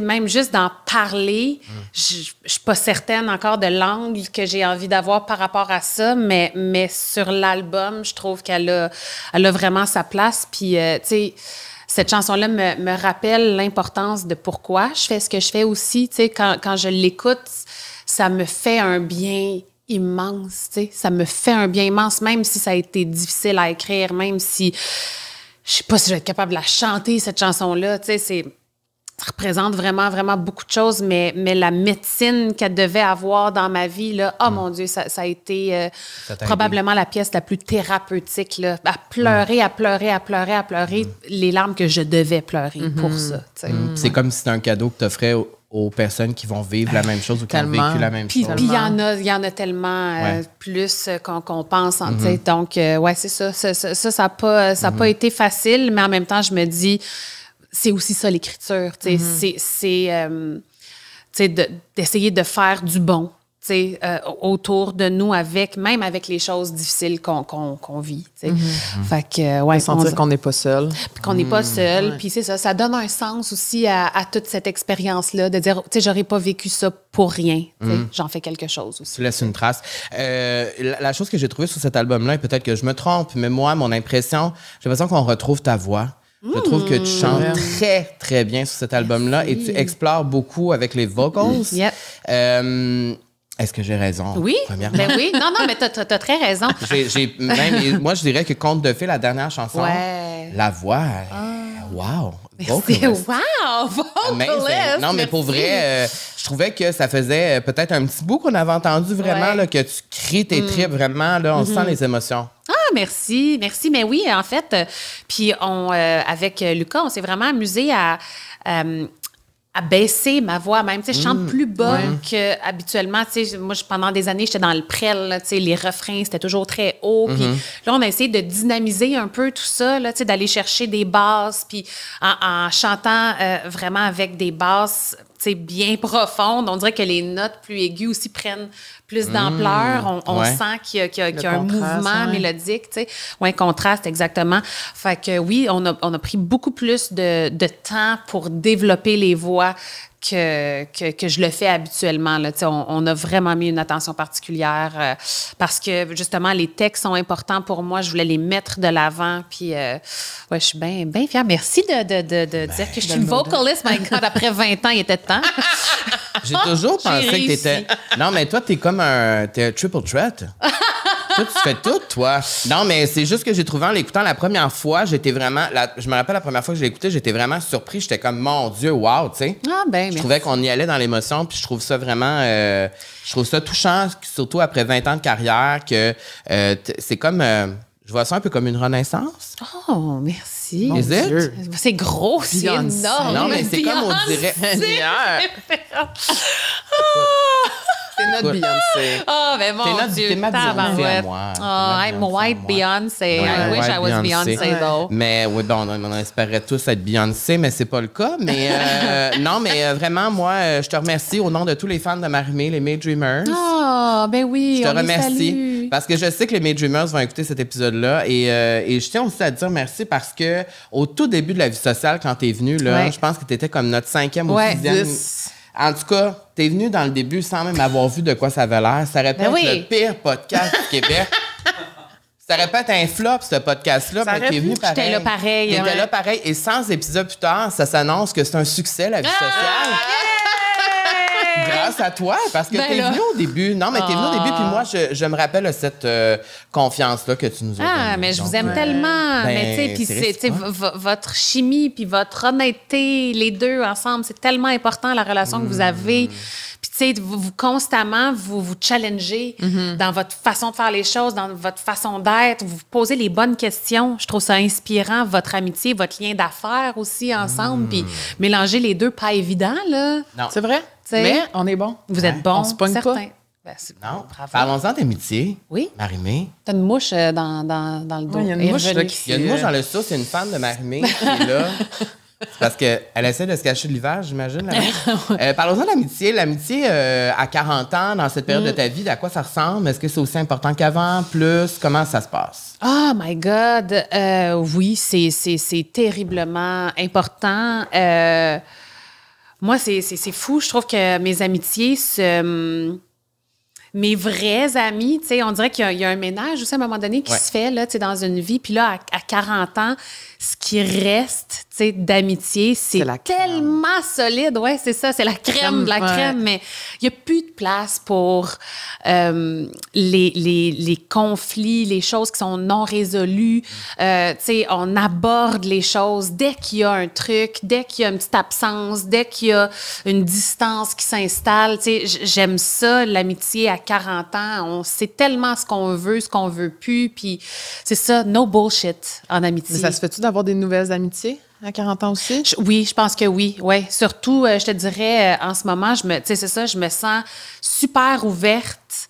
même juste d'en parler, je suis pas certaine encore de l'angle que j'ai envie d'avoir par rapport à ça, mais sur l'album, je trouve qu'elle a vraiment sa place. Puis, tu sais, cette chanson-là me rappelle l'importance de pourquoi je fais ce que je fais aussi. Tu sais, quand je l'écoute, ça me fait un bien immense, tu sais. Ça me fait un bien immense, même si ça a été difficile à écrire, même si... Je sais pas si je vais être capable de la chanter, cette chanson-là. Tu sais, ça représente vraiment, vraiment beaucoup de choses, mais la médecine qu'elle devait avoir dans ma vie, là, oh mon Dieu, ça a été probablement la pièce la plus thérapeutique, là. À pleurer, à pleurer, à pleurer, à pleurer, les larmes que je devais pleurer pour ça. Tu sais. C'est comme si c'était un cadeau que tu offrais aux personnes qui vont vivre la même chose ou qui ont vécu la même chose. Puis il y en a tellement plus qu'on pense. Tu sais. Donc, c'est ça. Ça n'a pas été facile, mais en même temps, je me dis, c'est aussi ça l'écriture. Tu sais. C'est d'essayer de faire du bon. Autour de nous, même avec les choses difficiles qu'on vit. Fait que, sentir qu'on n'est pas seul. Puis qu'on n'est pas seul. Puis c'est ça, ça donne un sens aussi à toute cette expérience-là, de dire, tu sais, j'aurais pas vécu ça pour rien. J'en fais quelque chose aussi. Tu laisses une trace. La chose que j'ai trouvée sur cet album-là, et peut-être que je me trompe, mais moi, mon impression, j'ai l'impression qu'on retrouve ta voix. Je trouve que tu chantes très, très bien sur cet album-là. Et tu explores beaucoup avec les vocals. Yep. Est-ce que j'ai raison? Oui, premièrement? ben oui. Non, mais t'as très raison. Moi, je dirais que Conte de fées, la dernière chanson, la voix, wow! Merci. Wow! Vocalist! Non, mais pour vrai, je trouvais que ça faisait peut-être un petit bout qu'on avait entendu vraiment, là, que tu cries tes tripes vraiment, là, on sent les émotions. Ah, merci. Mais oui, en fait, puis avec Lucas, on s'est vraiment amusé à baisser ma voix même. Tu sais, je chante plus bas qu'habituellement. Tu sais, moi, pendant des années, j'étais dans le prel. Là, tu sais, les refrains, c'était toujours très haut. Puis là, on a essayé de dynamiser un peu tout ça, là, tu sais, d'aller chercher des basses, puis en chantant vraiment avec des basses, tu sais, bien profondes. On dirait que les notes plus aiguës aussi prennent plus d'ampleur. On sent qu'il y a un mouvement mélodique, tu sais. Oui, contraste, exactement. Fait que oui, on a pris beaucoup plus de temps pour développer les voix que je le fais habituellement. Là. On a vraiment mis une attention particulière parce que, justement, les textes sont importants pour moi. Je voulais les mettre de l'avant. Puis, je suis bien fière. Merci de dire que je suis une vocaliste. My God, après 20 ans, il était temps. J'ai toujours pensé que t'étais... Non, mais toi, t'es un triple threat. Toi, tu fais tout, toi. Non, mais c'est juste que j'ai trouvé en l'écoutant la première fois, j'étais vraiment... je me rappelle la première fois que je l'ai écouté, j'étais vraiment surpris. J'étais comme, mon Dieu, wow, tu sais. Ah, ben, je trouvais qu'on y allait dans l'émotion, puis je trouve ça vraiment... je trouve ça touchant, surtout après 20 ans de carrière, que c'est comme... je vois ça un peu comme une renaissance. Oh, merci. Is it? C'est gros, c'est énorme. Non, mais c'est comme on dirait... C'est notre Beyoncé. Oh, ben mon Dieu, t'es ma Beyoncé à moi. Oh, I'm white Beyoncé. I wish I was Beyoncé, though. Mais oui, bon, on espérait tous être Beyoncé, mais c'est pas le cas. Mais non, mais vraiment, moi, je te remercie au nom de tous les fans de Marie-Mé, les May Dreamers. Oh, ben oui, je te remercie. oui. Parce que je sais que les May Dreamers vont écouter cet épisode-là et je tiens aussi à te dire merci parce que au tout début de la vie sociale, quand t'es venu, là, je pense que t'étais comme notre 5e ou 6e. En tout cas, t'es venu dans le début sans même avoir vu de quoi ça avait l'air. Ça aurait pu être le pire podcast du Québec. Ça aurait pu être un flop, ce podcast-là, mais t'es venu pareil. J'étais là pareil. T'étais là pareil. Et 100 épisodes plus tard, ça s'annonce que c'est un succès, la vie sociale. Grâce à toi, parce que t'es venu au début. Non, mais t'es venu au début, puis moi, je me rappelle cette confiance-là que tu nous as donnée. Ah, mais je vous aime tellement. Mais tu sais, puis votre chimie, puis votre honnêteté, les deux ensemble, c'est tellement important, la relation que vous avez. Puis, tu sais, vous constamment, vous challengez dans votre façon de faire les choses, dans votre façon d'être. Vous posez les bonnes questions. Je trouve ça inspirant, votre amitié, votre lien d'affaires aussi ensemble. Puis, mélanger les deux, pas évident, là. Non. C'est vrai? T'sais, mais on est bon. Vous êtes bon, On se pogne certain. pas. Ben, Non. bravo. Parlons-en d'amitié. Oui. Marie-Mé. T'as une mouche dans le dos. Il y a une mouche là, qui Il y a une mouche dans le studio, c'est une fan de Marie-Mé qui est là. C'est parce qu'elle essaie de se cacher de l'hiver, j'imagine. La mouche. Parlons-en d'amitié. L'amitié à 40 ans, dans cette période de ta vie, à quoi ça ressemble? Est-ce que c'est aussi important qu'avant? Plus? Comment ça se passe? Oh my God! Oui, c'est terriblement important. Moi, c'est fou. Je trouve que mes amitiés, mes vrais amis, tu sais, on dirait qu'il y a un ménage aussi à un moment donné qui se fait là, tu sais, dans une vie. Puis là, à 40 ans, ce qui reste, tu sais, d'amitié, c'est tellement solide. Ouais, c'est ça, c'est la crème de la crème. Mais il n'y a plus de place pour les conflits, les choses qui sont non résolues. Tu sais, on aborde les choses dès qu'il y a un truc, dès qu'il y a une petite absence, dès qu'il y a une distance qui s'installe. Tu sais, j'aime ça, l'amitié à 40 ans. On sait tellement ce qu'on veut plus. Puis c'est ça, no bullshit en amitié. Mais ça se fait-tu d'avoir des nouvelles amitiés à 40 ans aussi? Oui, je pense que oui. Ouais. Surtout, je te dirais, en ce moment, tu sais, c'est ça, je me sens super ouverte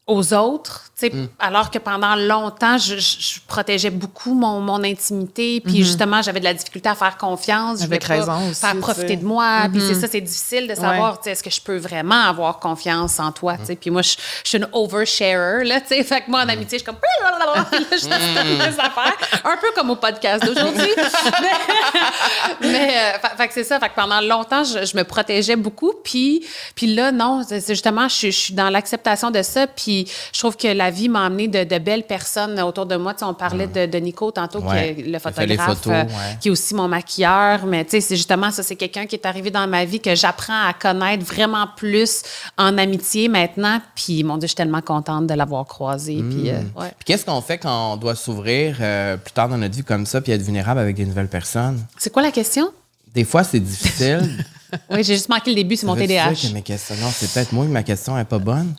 aux autres, tu sais, alors que pendant longtemps, je protégeais beaucoup mon intimité, puis justement, j'avais de la difficulté à faire confiance. Avec raison aussi. Faire profiter de moi, puis c'est ça, c'est difficile de savoir, tu sais, est-ce que je peux vraiment avoir confiance en toi, tu sais. Puis moi, je suis une oversharer, là, tu sais, fait que moi, en amitié, je suis comme... Là, je donne des affaires, un peu comme au podcast d'aujourd'hui. mais fait que c'est ça, fait que pendant longtemps, je me protégeais beaucoup, puis là, non, c'est justement, je suis dans l'acceptation de ça, puis je trouve que la vie m'a amené de belles personnes autour de moi. Tu sais, on parlait de Nico tantôt, qui est le photographe, qui est aussi mon maquilleur. Mais tu sais, c'est justement ça, c'est quelqu'un qui est arrivé dans ma vie que j'apprends à connaître vraiment plus en amitié maintenant. Puis, mon Dieu, je suis tellement contente de l'avoir croisé. Puis, Puis qu'est-ce qu'on fait quand on doit s'ouvrir plus tard dans notre vie comme ça puis être vulnérable avec des nouvelles personnes? C'est quoi la question? Des fois, c'est difficile. Oui, j'ai juste manqué le début, c'est mon TDAH. Que mes questions... Non, c'est peut-être moi que ma question n'est pas bonne.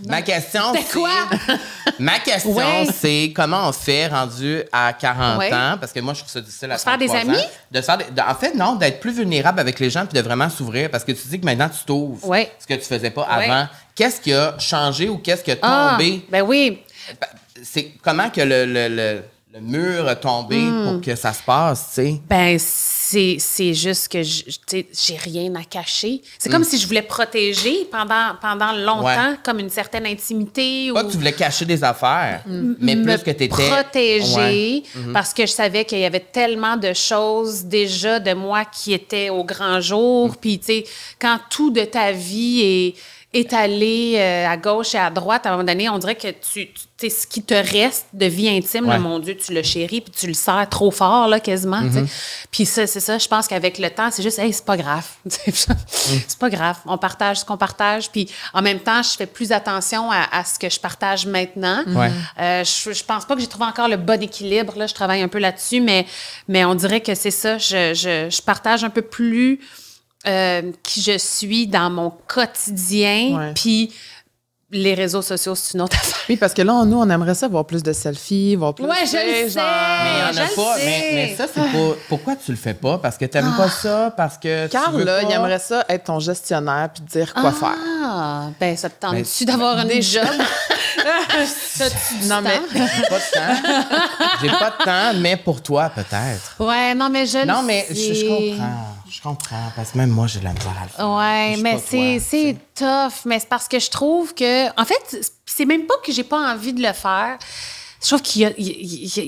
Ma question, c'est... quoi? Ma question, c'est comment on fait rendu à 40 ans, parce que moi, je trouve ça difficile à 33 ans. Se faire des amis? De se faire en fait, non, d'être plus vulnérable avec les gens puis de vraiment s'ouvrir, parce que tu dis que maintenant, tu t'ouvres. Oui. Ce que tu faisais pas avant. Qu'est-ce qui a changé ou qu'est-ce qui a tombé? Ben oui. C'est comment que le mur a tombé pour que ça se passe, tu sais? Ben, c'est juste que j'ai rien à cacher. C'est comme si je voulais protéger pendant longtemps, comme une certaine intimité. Pas que tu voulais cacher des affaires, mais plus que tu étais... protéger, parce que je savais qu'il y avait tellement de choses déjà de moi qui étaient au grand jour. Puis, tu sais, quand tout de ta vie est étalé à gauche et à droite, à un moment donné, on dirait que ce qui te reste de vie intime, là, mon Dieu, tu le chéris puis tu le sers trop fort, là, quasiment. Puis ça, c'est ça, je pense qu'avec le temps, c'est juste, hey, c'est pas grave. C'est pas grave. On partage ce qu'on partage. Puis en même temps, je fais plus attention à ce que je partage maintenant. Je pense pas que j'ai trouvé encore le bon équilibre. Là, je travaille un peu là-dessus, mais on dirait que c'est ça. Je partage un peu plus qui je suis dans mon quotidien, puis les réseaux sociaux, c'est une autre affaire. Oui, parce que là, nous, on aimerait ça voir plus de selfies, voir plus... Ouais, je le sais! Mais il n'y en a pas. Mais ça, c'est pas... Pourquoi tu le fais pas? Parce que tu n'aimes pas ça? Parce que Carl, là, il aimerait ça être ton gestionnaire puis te dire quoi faire. Ah! Ben, ça te tente-tu d'avoir une job? T'as-tu du Non, mais- temps? J'ai pas de temps. J'ai pas de temps, mais pour toi, peut-être. Ouais, non, mais je Non, le mais sais. je comprends. Parce que même moi, j'ai de la misère à le faire. Ouais, Je suis mais pas toi, c'est tough. Mais c'est parce que je trouve que... En fait, c'est même pas que j'ai pas envie de le faire. Je trouve qu'il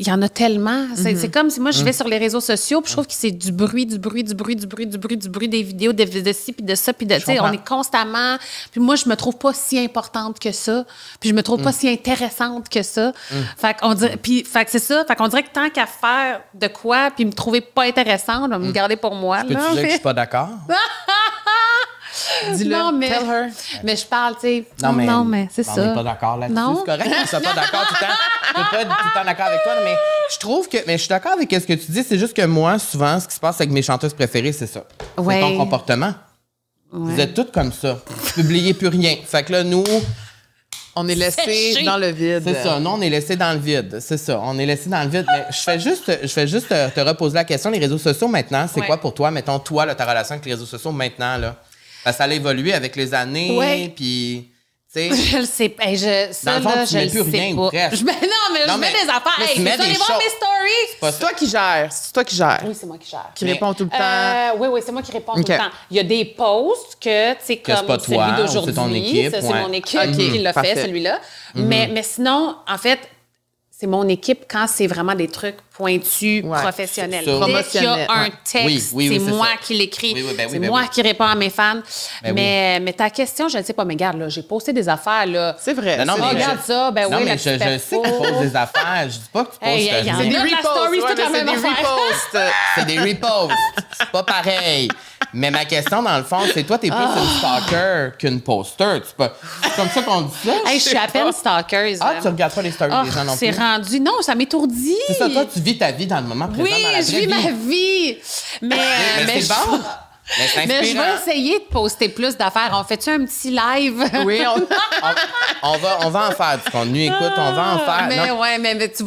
y en a tellement. C'est comme si moi, je vais sur les réseaux sociaux, puis je trouve que c'est du bruit, des vidéos, de ci, puis de ça, puis de... Tu sais, on est constamment... Puis moi, je me trouve pas si importante que ça, puis je me trouve pas si intéressante que ça. Fait qu'on dirait... Puis, fait que c'est ça. Fait qu'on dirait que tant qu'à faire de quoi, puis me trouver pas intéressante, me garder pour moi, Peux-tu là. dire que je suis pas d'accord? Dis-le, Non, mais, tell her. mais je parle, tu sais. Non, mais c'est on ça. n'est pas d'accord là-dessus. Non. C'est correct qu'on soit pas d'accord tout le temps. Je peux pas être tout le temps d'accord avec toi, mais je trouve que... Mais je suis d'accord avec ce que tu dis. C'est juste que moi, souvent, ce qui se passe avec mes chanteuses préférées, c'est ça. Ouais. C'est ton comportement. Ouais. Vous êtes toutes comme ça. Vous publiez plus rien. Fait que là, nous... On est laissé Séché. dans le vide. C'est ça. Nous, on est laissé dans le vide. C'est ça. On est laissé dans le vide. Mais je fais juste te reposer la question. Les réseaux sociaux, maintenant, c'est Ouais. quoi pour toi? Mettons, toi, là, ta relation avec les réseaux sociaux, maintenant, là. Parce que ça a évolué avec les années. Ouais. Puis, tu sais... Je le sais pas. Ça, Dans le fond, là, tu je mets le plus sais rien ou pas. presque. Non, mais je Non, mets mais- des affaires. mais tu Hey, mets vous allez des voir choses. mes stories. pas C'est toi qui gères. C'est toi qui gères. Oui, c'est moi qui gère. Qui Mais- répond tout le temps. Oui, c'est moi qui réponds OK. tout le temps. Il y a des posts que, tu sais, Que c'est comme pas toi, celui ou c'est d'aujourd'hui. ton équipe, Ça, c'est ouais. mon équipe OK, qui l'a parfait. fait, celui-là. Mais sinon, en fait, c'est mon équipe quand c'est vraiment des trucs pointus, Ouais. professionnels. C'est ça. Dès qu'il y a Promotionnel, un ouais. texte, Oui, c'est c'est moi ça. qui l'écris. Oui, ben oui, c'est ben moi oui. qui réponds à mes fans. Ben mais ta question, je ne sais pas. Mais regarde, là, j'ai posté des affaires, là. C'est vrai. Non, c'est mais Oh, vrai. regarde ça. Ben non, oui, mais la je petite sais que tu poses des affaires. Je dis pas que tu poses Hey, rien. y en a C'est des La reposts. story, c'est toute la mais même c'est des affaire. reposts. C'est des reposts. C'est pas pareil. Mais ma question, dans le fond, c'est toi, t'es plus une stalker qu'une poster. C'est comme ça qu'on dit ça? Hey, je suis à peine stalker. Ah, tu regardes pas les stories des gens non c'est plus? rendu. Non, ça m'étourdit. C'est ça, toi, tu vis ta vie dans le moment présent, Oui, dans la je vraie vis ma vie. vie. Mais Mais c'est bon. Mais c'est Mais je inspirant. vais essayer de poster plus d'affaires. On fait-tu un petit live? Oui, On va en faire du contenu. Écoute, on va en faire. Mais Non. ouais, mais tu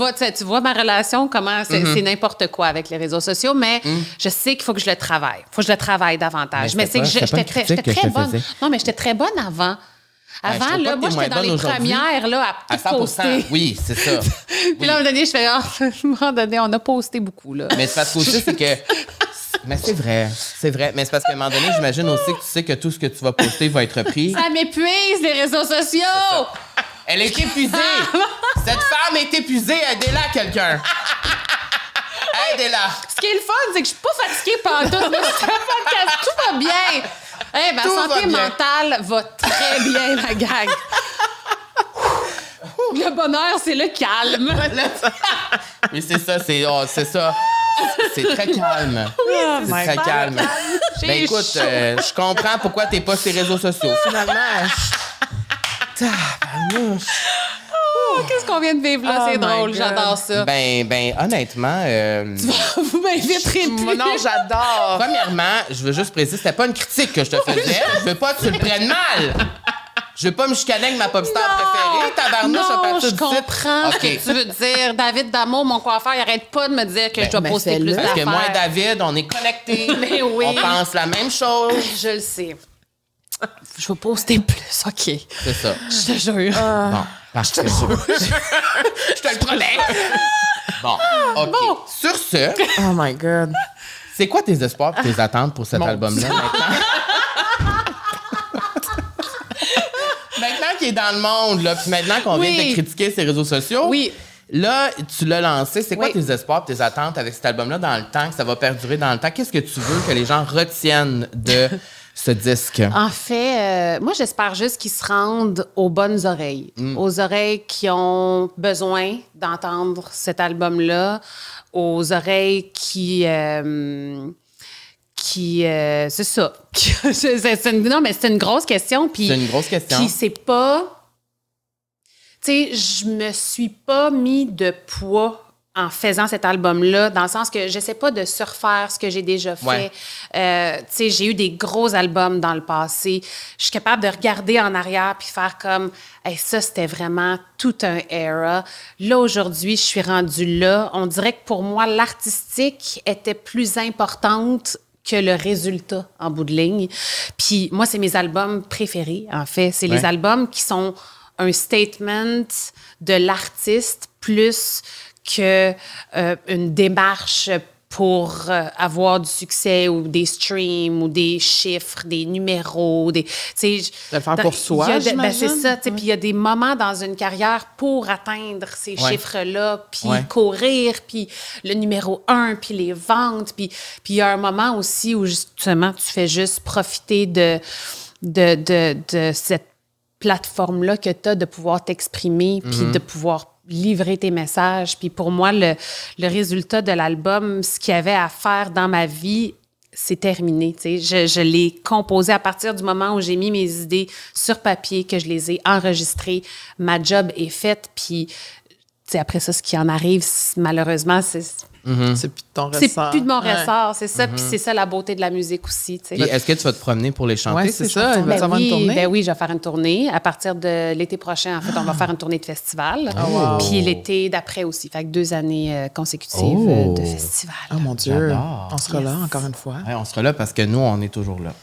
vois ma relation, comment c'est n'importe quoi avec les réseaux sociaux, mais je sais qu'il faut que je le travaille. Il faut que je le travaille davantage. Mais Mais c'est que c'était pas une j'étais critique que je très te bonne. faisais. Non, mais j'étais très bonne avant. je Avant, trouve pas là, que moi, t'es j'étais moins dans bonne les aujourd'hui. premières, là, à À tout 100 poster. Oui, c'est ça. Puis là, à un moment donné, je fais, à un moment donné, on a posté beaucoup, là. Mais c'est parce qu'aussi, c'est que. Mais c'est vrai. C'est vrai. Mais c'est parce qu'à un moment donné, j'imagine aussi que tu sais que tout ce que tu vas poster va être repris. Ça m'épuise, les réseaux sociaux! Elle est épuisée. Cette femme est épuisée. Aidez-la, quelqu'un. Aidez-la. Ce qui est le fun, c'est que je suis pas fatiguée pendant tout. C'est un podcast, tout va bien. Hey, ma Tout va santé bien. mentale va très bien, la gang. Le bonheur, c'est le calme. Oui, c'est ça. C'est ça. C'est très calme. C'est très calme. J'ai Ben écoute, chaud. je comprends pourquoi t'es pas sur les réseaux sociaux. Finalement, tabarnouche. Qu'est-ce qu'on vient de vivre là? Oh C'est my drôle, God. j'adore ça. Ben, honnêtement, Vous m'inviterez plus. Moi, non, j'adore. premièrement, je veux juste préciser, c'était pas une critique que je te faisais. Je veux pas que tu le prennes mal. Je veux pas me chicaner avec ma pop star préférée. Tabarnouche, à Non, partir je du site. comprends ce OK. que tu veux dire. David Damour, mon coiffeur, il arrête pas de me dire que je dois ben, poster fais-le. plus Parce que d'affaires. moi et David, on est connectés. Mais oui. On pense la même chose. Je le sais. Je vais poster plus, OK. C'est ça. Je te jure. Bon, parfait. Je te le promets. Bon, OK. Sur ce, Oh my God. c'est quoi tes espoirs et tes attentes pour cet Mon album-là maintenant? Maintenant qu'il est dans le monde, là, puis maintenant qu'on vient Oui. de critiquer ses réseaux sociaux, Oui. là, tu l'as lancé. C'est quoi Oui. tes espoirs et tes attentes avec cet album-là dans le temps, que ça va perdurer dans le temps? Qu'est-ce que tu veux que les gens retiennent de ce disque? En fait, moi, j'espère juste qu'ils se rendent aux bonnes oreilles. Aux oreilles qui ont besoin d'entendre cet album-là, aux oreilles qui c'est ça. Non, mais c'est une grosse question. Puis C'est une grosse question. Puis c'est pas... Tu sais, je me suis pas mis de poids en faisant cet album-là, dans le sens que j'essaie pas de surfaire ce que j'ai déjà fait. Ouais. Tu sais, j'ai eu des gros albums dans le passé. Je suis capable de regarder en arrière puis faire comme hey, ça, c'était vraiment tout un era. Là, aujourd'hui, je suis rendue là. On dirait que pour moi, l'artistique était plus importante que le résultat en bout de ligne. Puis moi, c'est mes albums préférés, en fait. C'est les Ouais. albums qui sont un statement de l'artiste plus que une démarche pour avoir du succès ou des streams ou des chiffres, des numéros, de le faire pour soi, j'imagine. C'est ça. Puis il y a des moments dans une carrière pour atteindre ces chiffres-là, puis courir, puis le numéro 1, puis les ventes. Puis il y a un moment aussi où justement tu fais juste profiter de cette plateforme-là que tu as de pouvoir t'exprimer, puis de pouvoir livrer tes messages. Puis pour moi, le résultat de l'album, ce qu'il y avait à faire dans ma vie, c'est terminé. Je l'ai composé à partir du moment où j'ai mis mes idées sur papier, que je les ai enregistrées. Ma job est faite. Puis après ça, ce qui en arrive, malheureusement, c'est plus de ton ressort. C'est plus de mon ressort, c'est ça. Puis c'est ça la beauté de la musique aussi. Et est-ce que tu vas te promener pour les chanter? Oui, c'est ça. Il va y avoir une tournée? Ben oui, je vais faire une tournée. À partir de l'été prochain, en fait, on va faire une tournée de festival. Puis l'été d'après aussi. Fait que 2 années consécutives de festival. Oh mon Dieu. J'adore. On sera là encore une fois. Ouais, on sera là parce que nous, on est toujours là.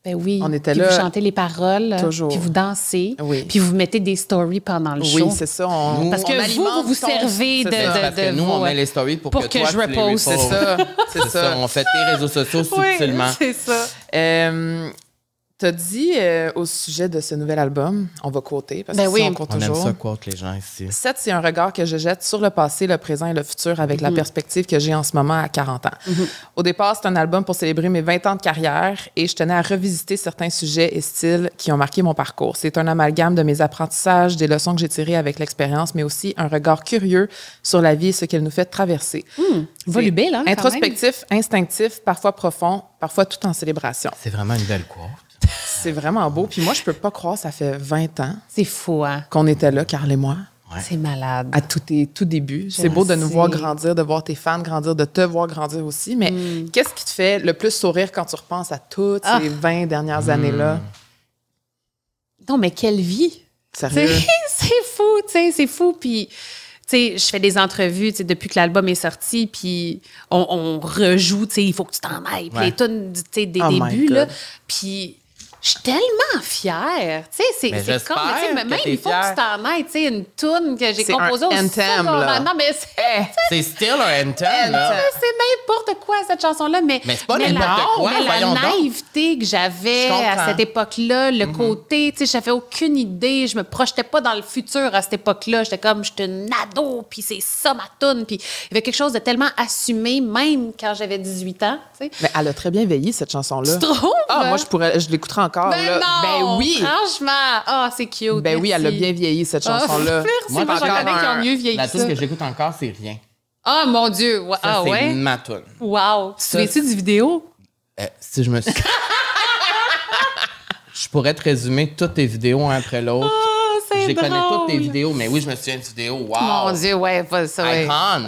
Ben oui. On était puis là. Vous chantez les paroles. Toujours. Puis vous dansez. Oui. Puis vous mettez des stories pendant le show. Oui, c'est ça. Parce que vous servez de parce que nous, on met les stories pour que toi, je reposte. C'est ça. C'est ça. On fait tes réseaux sociaux subtilement. Oui, c'est ça. T'as dit au sujet de ce nouvel album, on va quoter parce que on quote toujours. On aime ça quote les gens ici. 7, c'est un regard que je jette sur le passé, le présent et le futur avec la perspective que j'ai en ce moment à 40 ans. Au départ, c'est un album pour célébrer mes 20 ans de carrière et je tenais à revisiter certains sujets et styles qui ont marqué mon parcours. C'est un amalgame de mes apprentissages, des leçons que j'ai tirées avec l'expérience, mais aussi un regard curieux sur la vie et ce qu'elle nous fait traverser. Volubile, hein? Introspectif, instinctif, parfois profond, parfois tout en célébration. C'est vraiment une belle quote. C'est vraiment beau. Puis moi, je peux pas croire, ça fait 20 ans. C'est fou, hein? Qu'on était là, Carl et moi. Ouais. C'est malade. À tout début. C'est beau de nous voir grandir, de voir tes fans grandir, de te voir grandir aussi. Mais qu'est-ce qui te fait le plus sourire quand tu repenses à toutes ces 20 dernières années-là? Non, mais quelle vie! Sérieux? C'est fou, tu sais, c'est fou. Puis, tu sais, je fais des entrevues, tu sais, depuis que l'album est sorti, puis on rejoue, tu sais, il faut que tu t'en ailles. Puis les tunes, tu sais, des débuts, là. Puis... je suis tellement fière. Tu sais, c'est comme, tu sais, même il faut que tu t'en ailles. Tu sais, une toune que j'ai composée au anthem, là. Non, mais c'est still un anthem, là. C'est n'importe quoi, cette chanson-là. Mais c'est pas n'importe quoi, la naïveté que j'avais à cette époque-là, le côté, tu sais, j'avais aucune idée. Je me projetais pas dans le futur à cette époque-là. J'étais comme, j'étais une ado, puis c'est ça ma toune. Puis il y avait quelque chose de tellement assumé, même quand j'avais 18 ans. Tu sais. Mais elle a très bien vieilli, cette chanson-là. Tu trouves? Ah, moi, je l'écouterai encore. Ben là. non, ben oui! Franchement! C'est cute. Ben oui, elle a bien vieilli, cette chanson-là. Moi, j'en connais qui ont mieux vieilli la ça. tune que j'écoute encore, c'est Rien. Ah, mon Dieu! Ça, c'est ouais? ma tune. Wow! Tu te souviens-tu du vidéo? Si je me suis... Je pourrais te résumer toutes tes vidéos un après l'autre. C'est Je les connais drôle. toutes tes vidéos, mais oui, je me souviens de vidéos. Wow! Mon Dieu, ouais, pas ça. Ouais. Icon!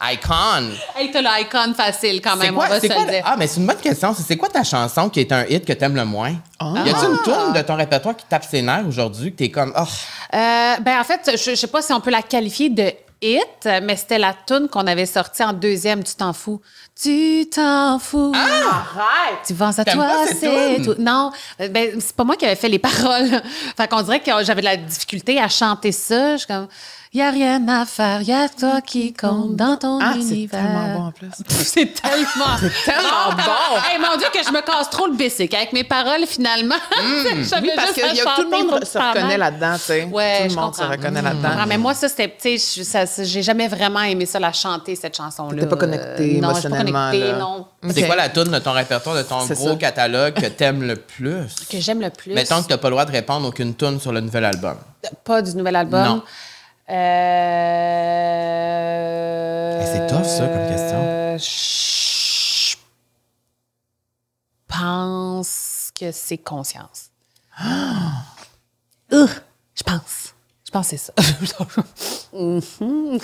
Icon! Hey, t'as l'icon facile quand même, quoi, on va se le dire. Ah, mais c'est une bonne question. C'est quoi ta chanson qui est un hit que t'aimes le moins? Y a-t-il une tune de ton répertoire qui tape ses nerfs aujourd'hui que t'es comme... Oh. Ben en fait, je sais pas si on peut la qualifier de hit, mais c'était la tune qu'on avait sortie en deuxième, Tu t'en fous. Tu t'en fous. Arrête! Tu penses à T'aimes toi, pas cette c'est toune? tout. Non, ben c'est pas moi qui avais fait les paroles. Fait qu'on dirait que j'avais de la difficulté à chanter ça. Je suis comme... Il n'y a rien à faire, il y a toi qui compte dans ton univers. C'est tellement bon en plus. C'est tellement bon. Hey, mon Dieu, que je me casse trop le bissic avec mes paroles, finalement. Oui, parce que tout le monde se reconnaît là-dedans, tu sais. Ouais, tout le monde se reconnaît là-dedans. Mais moi, ça, c'était, tu sais, j'ai jamais vraiment aimé ça, la chanter, cette chanson-là. T'es pas connecté non, je suis pas émotionnellement, connectée, là. non. C'est quoi la tune de ton répertoire, de ton C'est gros ça. catalogue que t'aimes le plus? Que j'aime le plus. Mettons que t'as pas le droit de répondre aucune tune sur le nouvel album. Pas du nouvel album. Non. C'est tough, ça, comme question. Je pense que c'est Conscience. Je pense. Je pense que c'est ça.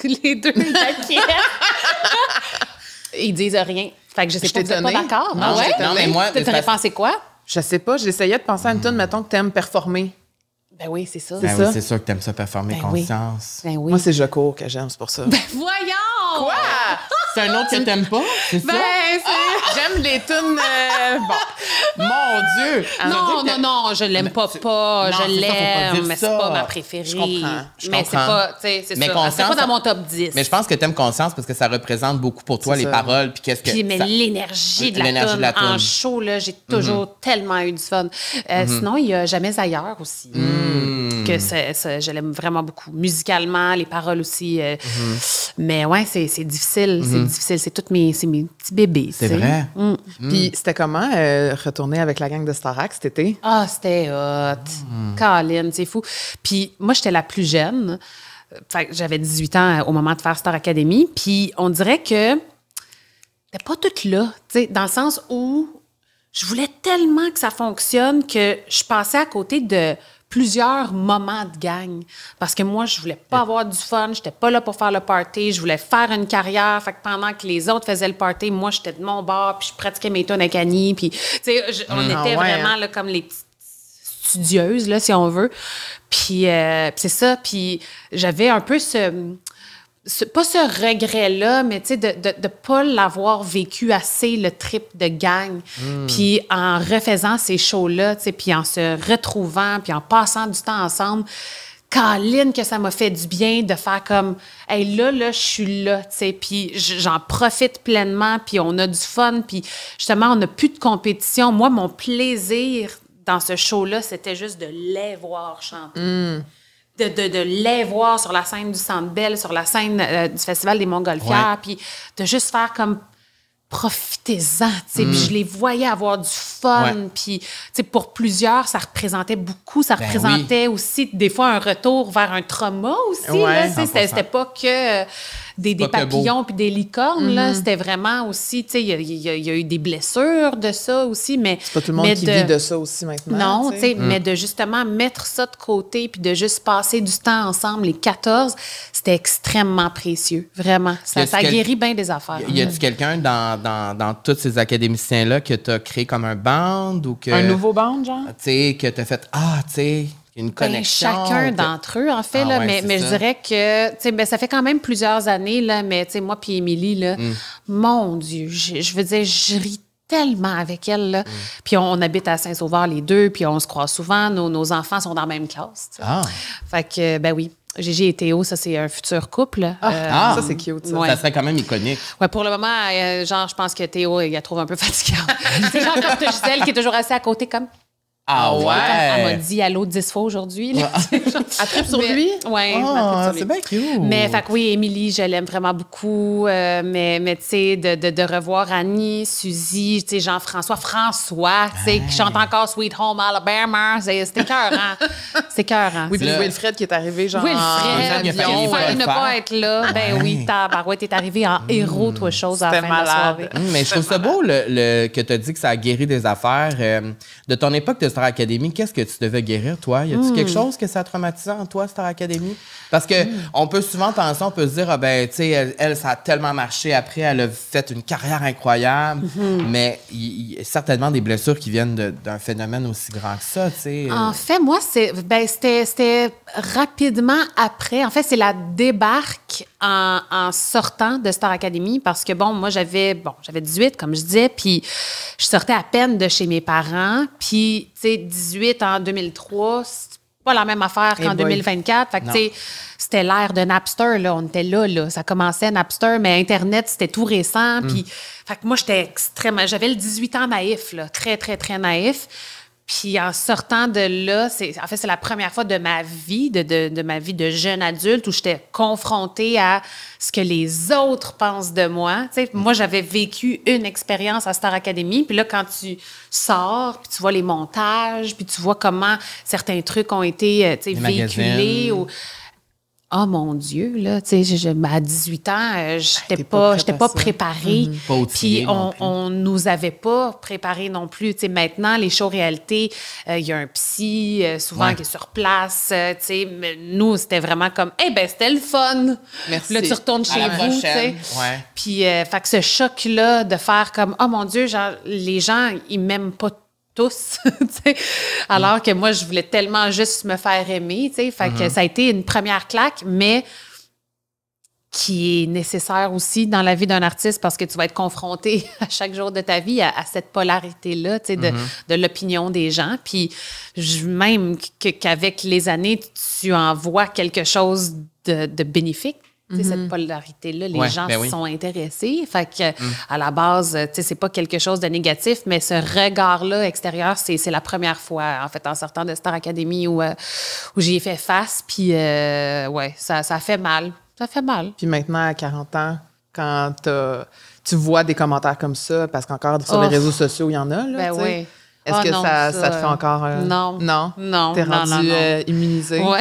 Les deux inquiets. Ils disent rien. Fait que je sais Je pas, t'ai vous êtes pas donné. d'accord. Non, Ah je ouais? t'ai donné. mais moi... Ta réponse, c'est quoi? Je sais pas, j'essayais de penser à une tune, mettons, que t'aimes performer. Ben oui, c'est ça. Ben ça. oui, c'est sûr que t'aimes ça performer Ben oui. conscience. Ben oui. Moi, c'est je cours que j'aime, c'est pour ça. Voyons! Quoi? C'est un autre que t'aimes pas? C'est ça? J'aime les tunes... bon. Mon Dieu! Non, je l'aime pas. Non, Je c'est ça, faut pas l'aime, dire mais c'est ça. pas ma préférée. Je comprends. Mais c'est pas, tu sais, c'est Mais ça. Conscience, C'est pas dans mon top 10. Mais je pense que t'aimes Conscience parce que ça représente beaucoup pour toi, C'est les ça. paroles, puis qu'est-ce que... Puis, mais ça- l'énergie de L'énergie de la la toune en toune. show, là, j'ai toujours tellement eu du fun. Sinon, il y a Jamais ailleurs aussi. Que je l'aime vraiment beaucoup. Musicalement, les paroles aussi. Mais ouais, c'est difficile. C'est difficile. C'est c'est mes petits bébés. C'est tu sais. vrai? Puis c'était comment retourner avec la gang de Starac cet été? Ah, c'était hot. Colin, c'est fou. Puis moi, j'étais la plus jeune. Fait que j'avais 18 ans au moment de faire Star Academy. Puis on dirait que t'es pas toute là, tu sais, dans le sens où je voulais tellement que ça fonctionne que je passais à côté de plusieurs moments de gang. Parce que moi, je voulais pas avoir du fun, j'étais pas là pour faire le party, je voulais faire une carrière. Fait que pendant que les autres faisaient le party, moi, j'étais de mon bord, puis je pratiquais mes tunes avec Annie, puis, tu sais, on était vraiment là, comme les petites studieuses, là, si on veut. Puis c'est ça, puis j'avais un peu pas ce regret-là, mais tu sais, de pas l'avoir vécu assez, le trip de gang. Puis en refaisant ces shows-là, tu sais, puis en se retrouvant, puis en passant du temps ensemble, Caroline, que ça m'a fait du bien de faire comme, hey, là, je suis là, tu sais, puis j'en profite pleinement, puis on a du fun, puis justement, on n'a plus de compétition. Moi, mon plaisir dans ce show-là, c'était juste de les voir chanter. De les voir sur la scène du Centre Bell, sur la scène du Festival des Montgolfières, puis de juste faire comme profitez-en, tu sais. Puis je les voyais avoir du fun, puis tu sais, pour plusieurs, ça représentait beaucoup, ça représentait aussi des fois un retour vers un trauma aussi, là, tu sais. C'était pas que des papillons puis des licornes, là, c'était vraiment aussi, tu sais, il y a eu des blessures de ça aussi, mais... C'est pas tout le monde qui vit de ça aussi maintenant. Non, tu sais, mais de justement mettre ça de côté puis de juste passer du temps ensemble, les 14, c'était extrêmement précieux, vraiment. Ça guérit bien des affaires. Y a-tu quelqu'un dans tous ces académiciens-là que t'as créé comme un band ou que... Un nouveau band, genre? Tu sais, que t'as fait, tu sais... Une connexion. Chacun d'entre eux, en fait, là, mais je dirais que, tu sais, ben, ça fait quand même plusieurs années, là, mais tu sais, moi puis Émilie, là, mon Dieu, je veux dire, je ris tellement avec elle, là. Puis on habite à Saint-Sauveur les deux, puis on se croise souvent, nos enfants sont dans la même classe, tu sais. Fait que, ben oui, Gigi et Théo, ça, c'est un futur couple. Ça, c'est cute, ça. Ouais. Ça serait quand même iconique. Ouais, pour le moment, genre, je pense que Théo, il la trouve un peu fatigante. C'est genre comme Gisèle qui est toujours assise à côté, comme... Ah ouais? Elle m'a dit allô 10 fois aujourd'hui. Là. Elle tripe sur lui? Oui, c'est bien cute. Mais fait que oui, Émilie, je l'aime vraiment beaucoup. Mais tu sais, de revoir Annie, Suzy, tu sais, Jean-François, François, tu sais, qui chante encore Sweet Home Alabama. C'était écœurant. C'est écœurant. Oui, puis Wilfred qui est arrivé, genre... Wilfred, il a failli il fallait ne pas être là. Ben oui, tabarouette, t'es arrivé en héros, toi, chose à la fin de la soirée. Mais je trouve ça beau que tu as dit que ça a guéri des affaires. De ton époque de Star Academy, qu'est-ce que tu devais guérir, toi? Y a-t-il quelque chose que ça a traumatisé en toi, Star Academy? Parce que on peut souvent penser, on peut se dire, tu sais, elle, ça a tellement marché. Après, elle a fait une carrière incroyable. Mais il y a certainement des blessures qui viennent d'un phénomène aussi grand que ça, tu sais. En fait, moi, c'était rapidement après. En fait, c'est la débarque en sortant de Star Academy parce que, moi, j'avais 18, comme je disais, puis je sortais à peine de chez mes parents. Puis, tu sais, 18 en 2003, c'est pas la même affaire qu'en 2024. Fait que, tu sais, c'était l'ère de Napster, là. On était là. Ça commençait, Napster, mais Internet, c'était tout récent. Puis, fait que moi, j'étais extrêmement... J'avais le 18 ans naïf, là. Très, très, très naïf. Puis en sortant de là, c'est la première fois de ma vie, de ma vie de jeune adulte où j'étais confrontée à ce que les autres pensent de moi. Tu sais, moi, j'avais vécu une expérience à Star Academy. Puis là, quand tu sors, puis tu vois les montages, puis tu vois comment certains trucs ont été véhiculés. Oh mon Dieu, là, tu sais, à 18 ans, j'étais pas préparée. Pas outillée Puis non plus. on nous avait pas préparés non plus. Tu sais, maintenant, les shows réalité, il y a un psy souvent qui est sur place. Tu sais, mais nous, c'était vraiment comme, c'était le fun. Merci. Là, tu retournes chez la vous, tu sais. Ouais. Puis, fait que ce choc-là de faire comme, oh mon Dieu, genre, les gens, ils m'aiment pas tous, tu sais. Alors que moi, je voulais tellement juste me faire aimer, tu sais. Fait que ça a été une première claque, mais qui est nécessaire aussi dans la vie d'un artiste parce que tu vas être confronté à chaque jour de ta vie à cette polarité-là, tu sais, de l'opinion des gens. Puis même qu'avec les années, tu en vois quelque chose de bénéfique. Tu sais, cette polarité-là, les gens sont intéressés. Fait que, à la base, tu sais, c'est pas quelque chose de négatif, mais ce regard-là extérieur, c'est la première fois, en fait, en sortant de Star Academy où j'y ai fait face. Puis, ça fait mal. Ça fait mal. Puis maintenant, à 40 ans, quand tu vois des commentaires comme ça, parce qu'encore sur les réseaux sociaux, il y en a, là, tu sais. Oui. Est-ce que ça te fait encore... Non. Non? T'es rendu immunisé? Oui.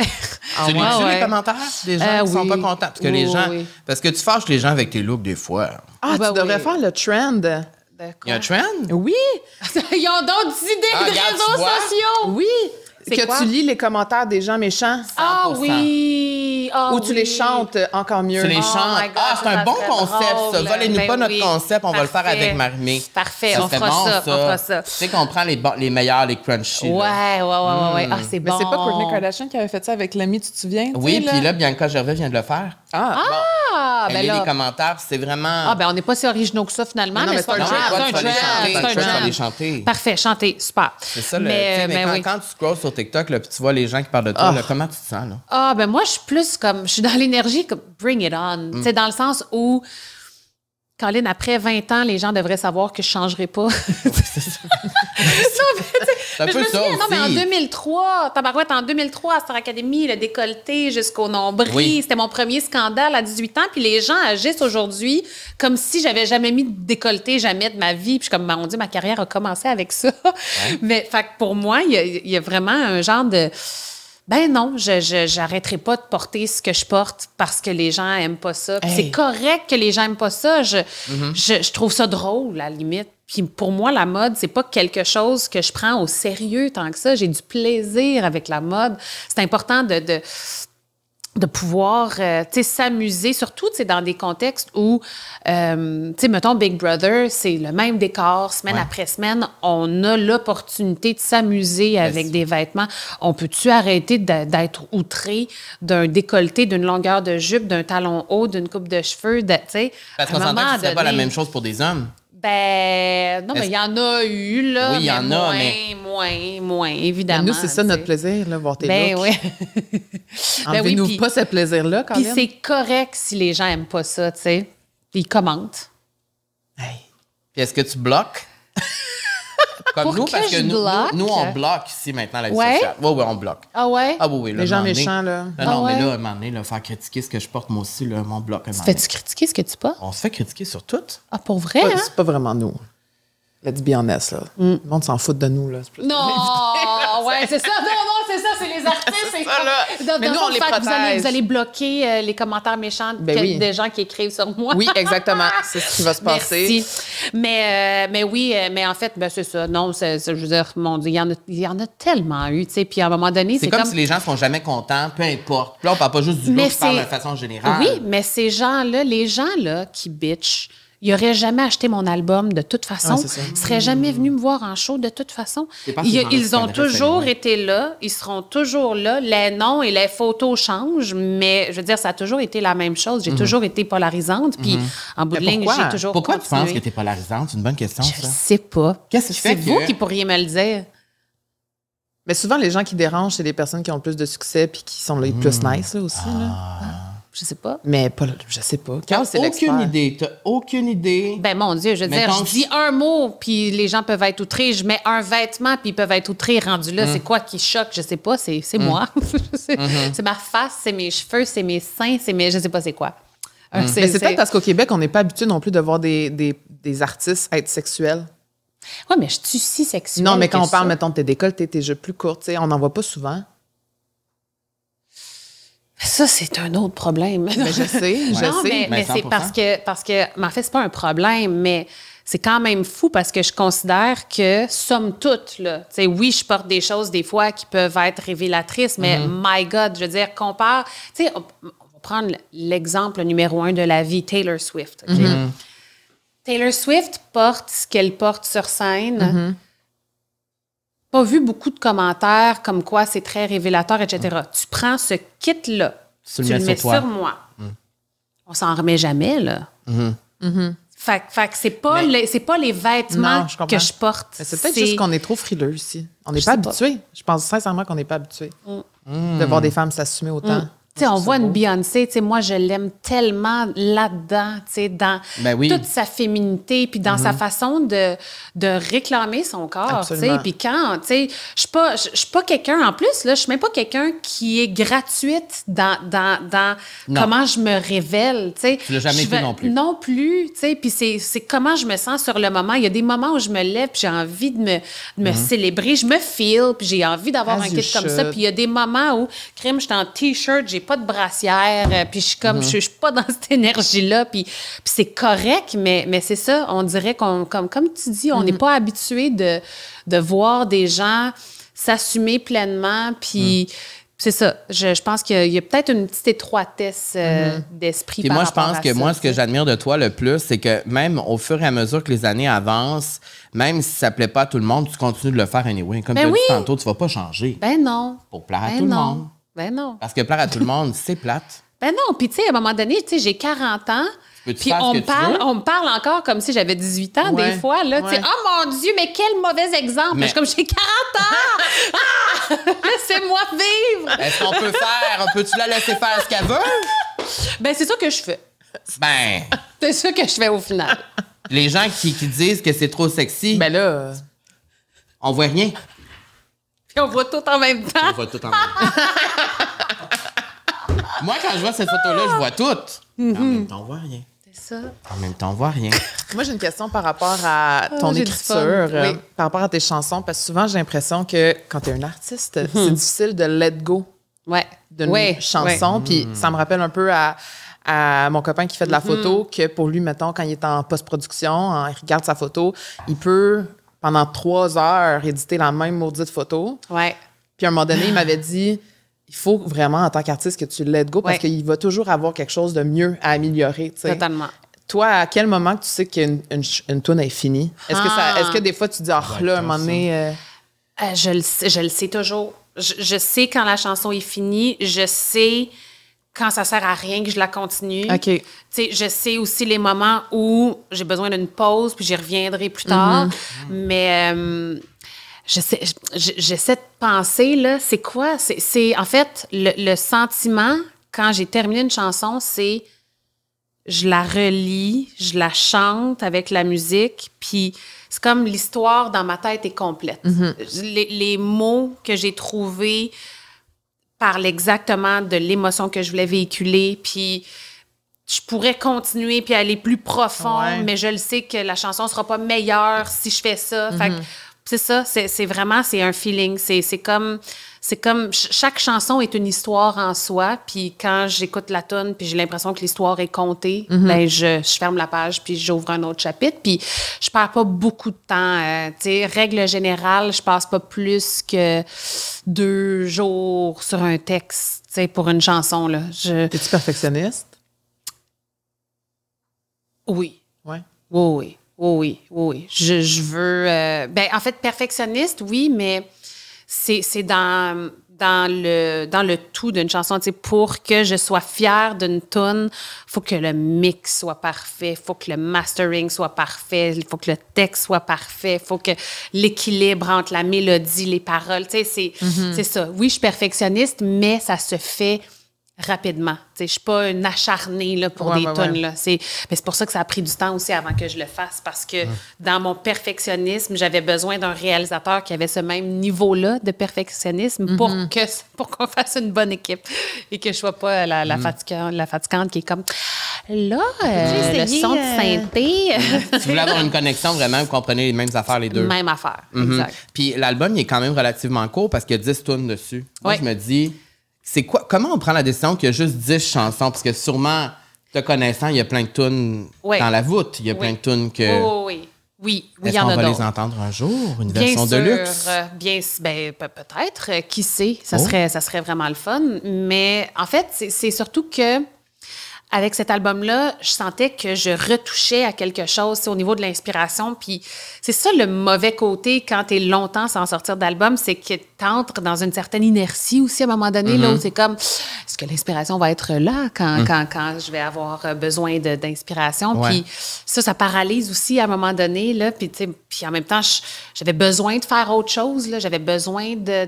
Tu lis les commentaires des gens qui sont pas contents? Parce que les gens... Oui. Parce que tu fâches les gens avec tes looks, des fois. Tu devrais faire le trend. Il y a un trend? Oui! Ils ont d'autres idées de réseaux sociaux! Oui! Que tu lis les commentaires des gens méchants. 100%. Ah oui! Ou tu les chantes encore mieux. Tu les chantes. my God, C'est un bon serait concept, ça. drôle. Volez-nous Ben pas notre oui. concept, on va le faire Parfait. avec Marie-Mé. Parfait, Ça on serait fera bon, ça, on fera ça. Tu sais qu'on prend les meilleurs, les crunchy. Ouais. Ah, c'est Mais bon. c'est pas Kourtney Kardashian qui avait fait ça avec l'ami, tu te souviens? Oui, puis là, Bianca Gervais vient de le faire. Ah, Elle ben lit là. les commentaires, c'est vraiment... Ah, ben on n'est pas si originaux que ça, finalement. Mais non, mais c'est pas c'est un grave. trend. C'est Tu vas les chanter, c'est tu vas les trend. chanter. Parfait, chanter, super. C'est ça, mais oui. quand tu scrolls sur TikTok, là, puis tu vois les gens qui parlent de toi, là, comment tu te sens, là? Ah, ben moi, je suis plus comme... Je suis dans l'énergie comme bring it on. Tu sais, dans le sens où... Colin, après 20 ans, les gens devraient savoir que je ne changerai pas. C'est un Mais je peu me ça souviens, non, mais en aussi. 2003, tabarouette, en 2003, à Star Academy, le décolleté jusqu'au nombril, Oui. c'était mon premier scandale à 18 ans, puis les gens agissent aujourd'hui comme si j'avais jamais mis de décolleté, jamais de ma vie, puis je suis comme, mon Dieu, ma carrière a commencé avec ça. Mais fait que pour moi, il y a vraiment un genre de... Ben non, j'arrêterai pas de porter ce que je porte parce que les gens aiment pas ça. Puis c'est correct que les gens aiment pas ça. Je trouve ça drôle, à la limite. Puis pour moi, la mode, c'est pas quelque chose que je prends au sérieux tant que ça. J'ai du plaisir avec la mode. C'est important de pouvoir, tu sais, s'amuser, surtout, tu sais, dans des contextes où, tu sais, mettons, Big Brother, c'est le même décor, semaine après semaine, on a l'opportunité de s'amuser avec des vêtements. On peut-tu arrêter d'être outré d'un décolleté, d'une longueur de jupe, d'un talon haut, d'une coupe de cheveux, tu sais? Parce qu'on s'entend que ce serait pas la même chose pour des hommes. Ben, non, mais il y en a eu, là. Oui, il y en a, moins, évidemment. Nous, c'est ça tu sais. notre plaisir, là, voir tes Ben looks. oui. Enlevez-nous puis- pas ce plaisir-là, quand Puis même. c'est correct si les gens aiment pas ça, tu sais. Puis ils commentent. Hey. Puis est-ce que tu bloques? Comme Pour nous, que parce que je nous, bloque? nous, on bloque ici maintenant la vie Ouais? sociale. Oui, on bloque. Ah ouais? Ah oui, là, Les gens à un moment donné- méchants, là. Non, Ah non, mais ouais? là, à un moment donné, là, faire critiquer ce que je porte, moi aussi, là, mon bloc, à un moment donné. Fais-tu critiquer ce que tu portes? On se fait critiquer sur tout. Ah, pour vrai, Pas- hein? C'est pas vraiment nous. Let's be honest, là. Le monde s'en fout de nous, là. C'est plus- Non, ouais, c'est ça. Non, c'est ça, c'est les artistes. C'est ça, là. Dans- Mais dans nous, le on les fait que protège. vous allez bloquer les commentaires méchants Ben oui. des gens qui écrivent sur moi. Oui, exactement. C'est ce qui va se passer. Merci. Mais oui, mais en fait, ben, c'est ça. Non, je veux dire, mon Dieu, il y en a tellement eu, tu sais. Puis à un moment donné, C'est comme si les gens sont jamais contents, peu importe. Puis là, on parle pas juste du Mais look, je parle de c'est- façon générale. Oui, mais ces gens-là, les gens-là qui bitchent, ils n'auraient jamais acheté mon album de toute façon. Ah, c'est ça. Ils ne seraient jamais venus me voir en show de toute façon. C'est pas ces gens-là qui Ils ont s'intéressent à toujours nous. été là. Ils seront toujours là. Les noms et les photos changent, mais je veux dire, ça a toujours été la même chose. J'ai toujours été polarisante. Puis en bout de Mais ligne, pourquoi? j'ai toujours Pourquoi tu continué. penses que t'es polarisante? C'est une bonne question, Je ça. sais pas. Qu'est-ce qui C'est fait vous que- qui pourriez me le dire. Mais souvent, les gens qui dérangent, c'est les personnes qui ont le plus de succès puis qui sont les plus nice, là, aussi. Là. Je sais pas. Mais pas, je sais pas. T'as Carl, c'est l'expert. aucune idée. T'as aucune idée. Ben mon Dieu, je veux dire, Mettons je dis un mot, puis les gens peuvent être outrés. Je mets un vêtement, puis ils peuvent être outrés. Rendu là, c'est quoi qui choque? Je sais pas, c'est moi. C'est ma face, c'est mes cheveux, c'est mes seins, c'est mes... Je sais pas c'est quoi. Mais c'est peut-être parce qu'au Québec, on n'est pas habitué non plus de voir des artistes être sexuels. Ouais, mais je suis si sexuelle. Non, mais quand que on parle, ça. mettons, de tes décolletés, tes jupes plus courtes, tu sais, on n'en voit pas souvent. Ça, c'est un autre problème. Mais je sais, je Non, sais. mais c'est 100%. parce que, mais en fait, c'est pas un problème, mais c'est quand même fou parce que je considère que, somme toute, là, tu sais, oui, je porte des choses des fois qui peuvent être révélatrices, mais my God, je veux dire, compare, tu sais, on va prendre l'exemple numéro 1 de la vie, Taylor Swift. OK? Taylor Swift porte ce qu'elle porte sur scène pas vu beaucoup de commentaires comme quoi c'est très révélateur, etc. Tu prends ce kit-là, tu le mets sur moi. On s'en remet jamais, là. Fait que c'est pas les vêtements que je porte. Mais c'est peut-être juste qu'on est trop frileux ici. On n'est pas habitué. Je pense sincèrement qu'on n'est pas habitué de voir des femmes s'assumer autant. Tu sais, on voit une Beyoncé, tu sais, moi, je l'aime tellement là-dedans, tu sais, dans toute sa féminité, puis dans sa façon de réclamer son corps, tu sais. Puis quand, tu sais, je suis pas quelqu'un, en plus, là, je suis même pas quelqu'un qui est gratuite dans comment je me révèle, tu sais. Tu l'as jamais été non plus. Non plus, tu sais, puis c'est comment je me sens sur le moment. Il y a des moments où je me lève, puis j'ai envie de me célébrer, je me feel, puis j'ai envie d'avoir un kit comme ça. Puis il y a des moments où, crème, je suis en T-shirt, j'ai pas de brassière, puis je suis comme, je suis pas dans cette énergie-là, puis c'est correct, mais c'est ça, on dirait comme tu dis, on n'est pas habitué de voir des gens s'assumer pleinement, puis c'est ça. Je pense qu'il y a peut-être une petite étroitesse d'esprit par rapport à ça. Puis moi, je pense que ce que j'admire de toi le plus, c'est que même au fur et à mesure que les années avancent, même si ça plaît pas à tout le monde, tu continues de le faire anyway. Comme tu as dit tantôt, tu vas pas changer. Ben non. Pour plaire à tout le monde. Ben non. Parce que plaire à tout le monde, c'est plate. Ben non. Puis, tu sais, à un moment donné, tu sais, j'ai 40 ans. Puis on me parle encore comme si j'avais 18 ans, des fois. Là, tu sais, oh mon Dieu, mais quel mauvais exemple. Je suis comme, j'ai 40 ans. Laissez-moi vivre. Est-ce qu'on peut peux-tu la laisser faire ce qu'elle veut? Ben, c'est ça que je fais. Ben. C'est ça que je fais au final. Les gens qui disent que c'est trop sexy. Ben là. On voit rien. Puis on voit tout en même temps. On voit tout en même temps. Moi, quand je vois cette photo-là, je vois tout. Mais en même temps, on voit rien. C'est ça. En même temps, on voit rien. Moi, j'ai une question par rapport à ton écriture, par rapport à tes chansons, parce que souvent, j'ai l'impression que quand tu es un artiste, c'est difficile de let go d'une chanson. Puis ça me rappelle un peu à mon copain qui fait de la photo, que pour lui, mettons, quand il est en post-production, il regarde sa photo, il peut, pendant 3 heures, éditer la même maudite photo. Ouais. Puis à un moment donné, il m'avait dit... Il faut vraiment, en tant qu'artiste, que tu let go parce qu'il va toujours avoir quelque chose de mieux à améliorer. T'sais. Totalement. Toi, à quel moment que tu sais qu'une toune est finie? Est-ce que des fois, tu dis, là, à un moment donné... Je le sais toujours. Je sais quand la chanson est finie. Je sais quand ça sert à rien que je la continue. OK. T'sais, je sais aussi les moments où j'ai besoin d'une pause puis j'y reviendrai plus tard. Mais... J'essaie de penser, là, c'est quoi? C'est en fait, le sentiment, quand j'ai terminé une chanson, c'est je la relis, je la chante avec la musique, puis c'est comme l'histoire dans ma tête est complète. Les mots que j'ai trouvés parlent exactement de l'émotion que je voulais véhiculer, puis je pourrais continuer puis aller plus profond, mais je le sais que la chanson sera pas meilleure si je fais ça. Fait que c'est ça, c'est vraiment, c'est un feeling. C'est comme chaque chanson est une histoire en soi. Puis quand j'écoute la tune, puis j'ai l'impression que l'histoire est contée, ben je ferme la page, puis j'ouvre un autre chapitre. Puis je perds pas beaucoup de temps. Tu sais, règle générale, je passe pas plus que 2 jours sur un texte, tu sais, pour une chanson là. T'es-tu perfectionniste? Oui. Ouais. Oui. Je veux... en fait, perfectionniste, oui, mais c'est dans le tout d'une chanson. Pour que je sois fière d'une tune, il faut que le mix soit parfait, il faut que le mastering soit parfait, il faut que le texte soit parfait, il faut que l'équilibre entre la mélodie, les paroles, c'est ça. Oui, je suis perfectionniste, mais ça se fait rapidement. Je ne suis pas une acharnée là, pour des tonnes. Là. Mais c'est pour ça que ça a pris du temps aussi avant que je le fasse, parce que dans mon perfectionnisme, j'avais besoin d'un réalisateur qui avait ce même niveau-là de perfectionnisme pour qu'on fasse une bonne équipe et que je ne sois pas la fatigante qui est comme là, le son de synthé. Tu voulais avoir une connexion vraiment, vous comprenez les mêmes affaires les deux. Même affaire, exact. Puis l'album, il est quand même relativement court parce qu'il y a 10 tunes dessus. Moi, je me dis... C'est quoi? Comment on prend la décision qu'il y a juste 10 chansons? Parce que sûrement, te connaissant, il y a plein de tunes dans la voûte. Il y a plein de tunes que... Oui, il y en a d'autres. Est-ce qu'on va les entendre un jour? Une version de luxe? Peut-être. Qui sait? Ça serait vraiment le fun. Mais en fait, c'est surtout que avec cet album-là, je sentais que je retouchais à quelque chose, au niveau de l'inspiration. Puis c'est ça le mauvais côté quand tu es longtemps sans sortir d'album, c'est que tu entres dans une certaine inertie aussi à un moment donné, là, où c'est comme, est-ce que l'inspiration va être là quand je vais avoir besoin d'inspiration? Ouais. Puis ça paralyse aussi à un moment donné, là. Puis en même temps, j'avais besoin de faire autre chose, là. J'avais besoin de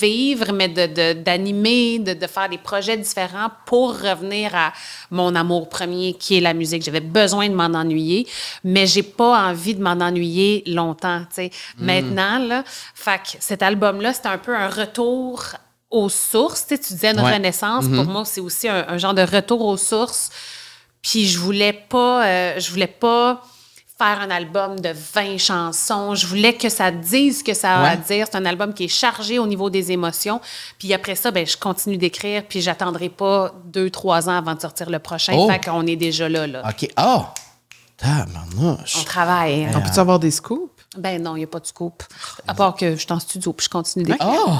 vivre, mais d'animer, de faire des projets différents pour revenir à mon amour premier, qui est la musique. J'avais besoin de m'en ennuyer, mais j'ai pas envie de m'en ennuyer longtemps, tu sais. Maintenant, là, fait que cet album-là, c'était un peu un retour aux sources. Tu sais, tu disais une renaissance. Pour moi, c'est aussi un genre de retour aux sources. Puis je voulais pas faire un album de 20 chansons. Je voulais que ça dise ce que ça a à dire. C'est un album qui est chargé au niveau des émotions. Puis après ça, je continue d'écrire, puis j'attendrai pas 2-3 ans avant de sortir le prochain. Fait qu'on est déjà là. OK. Oh! Tabarnouche! On travaille. On peut-tu avoir des scoops? Ben non, il n'y a pas de scoop. À part que je suis en studio, puis je continue d'écrire. Oh!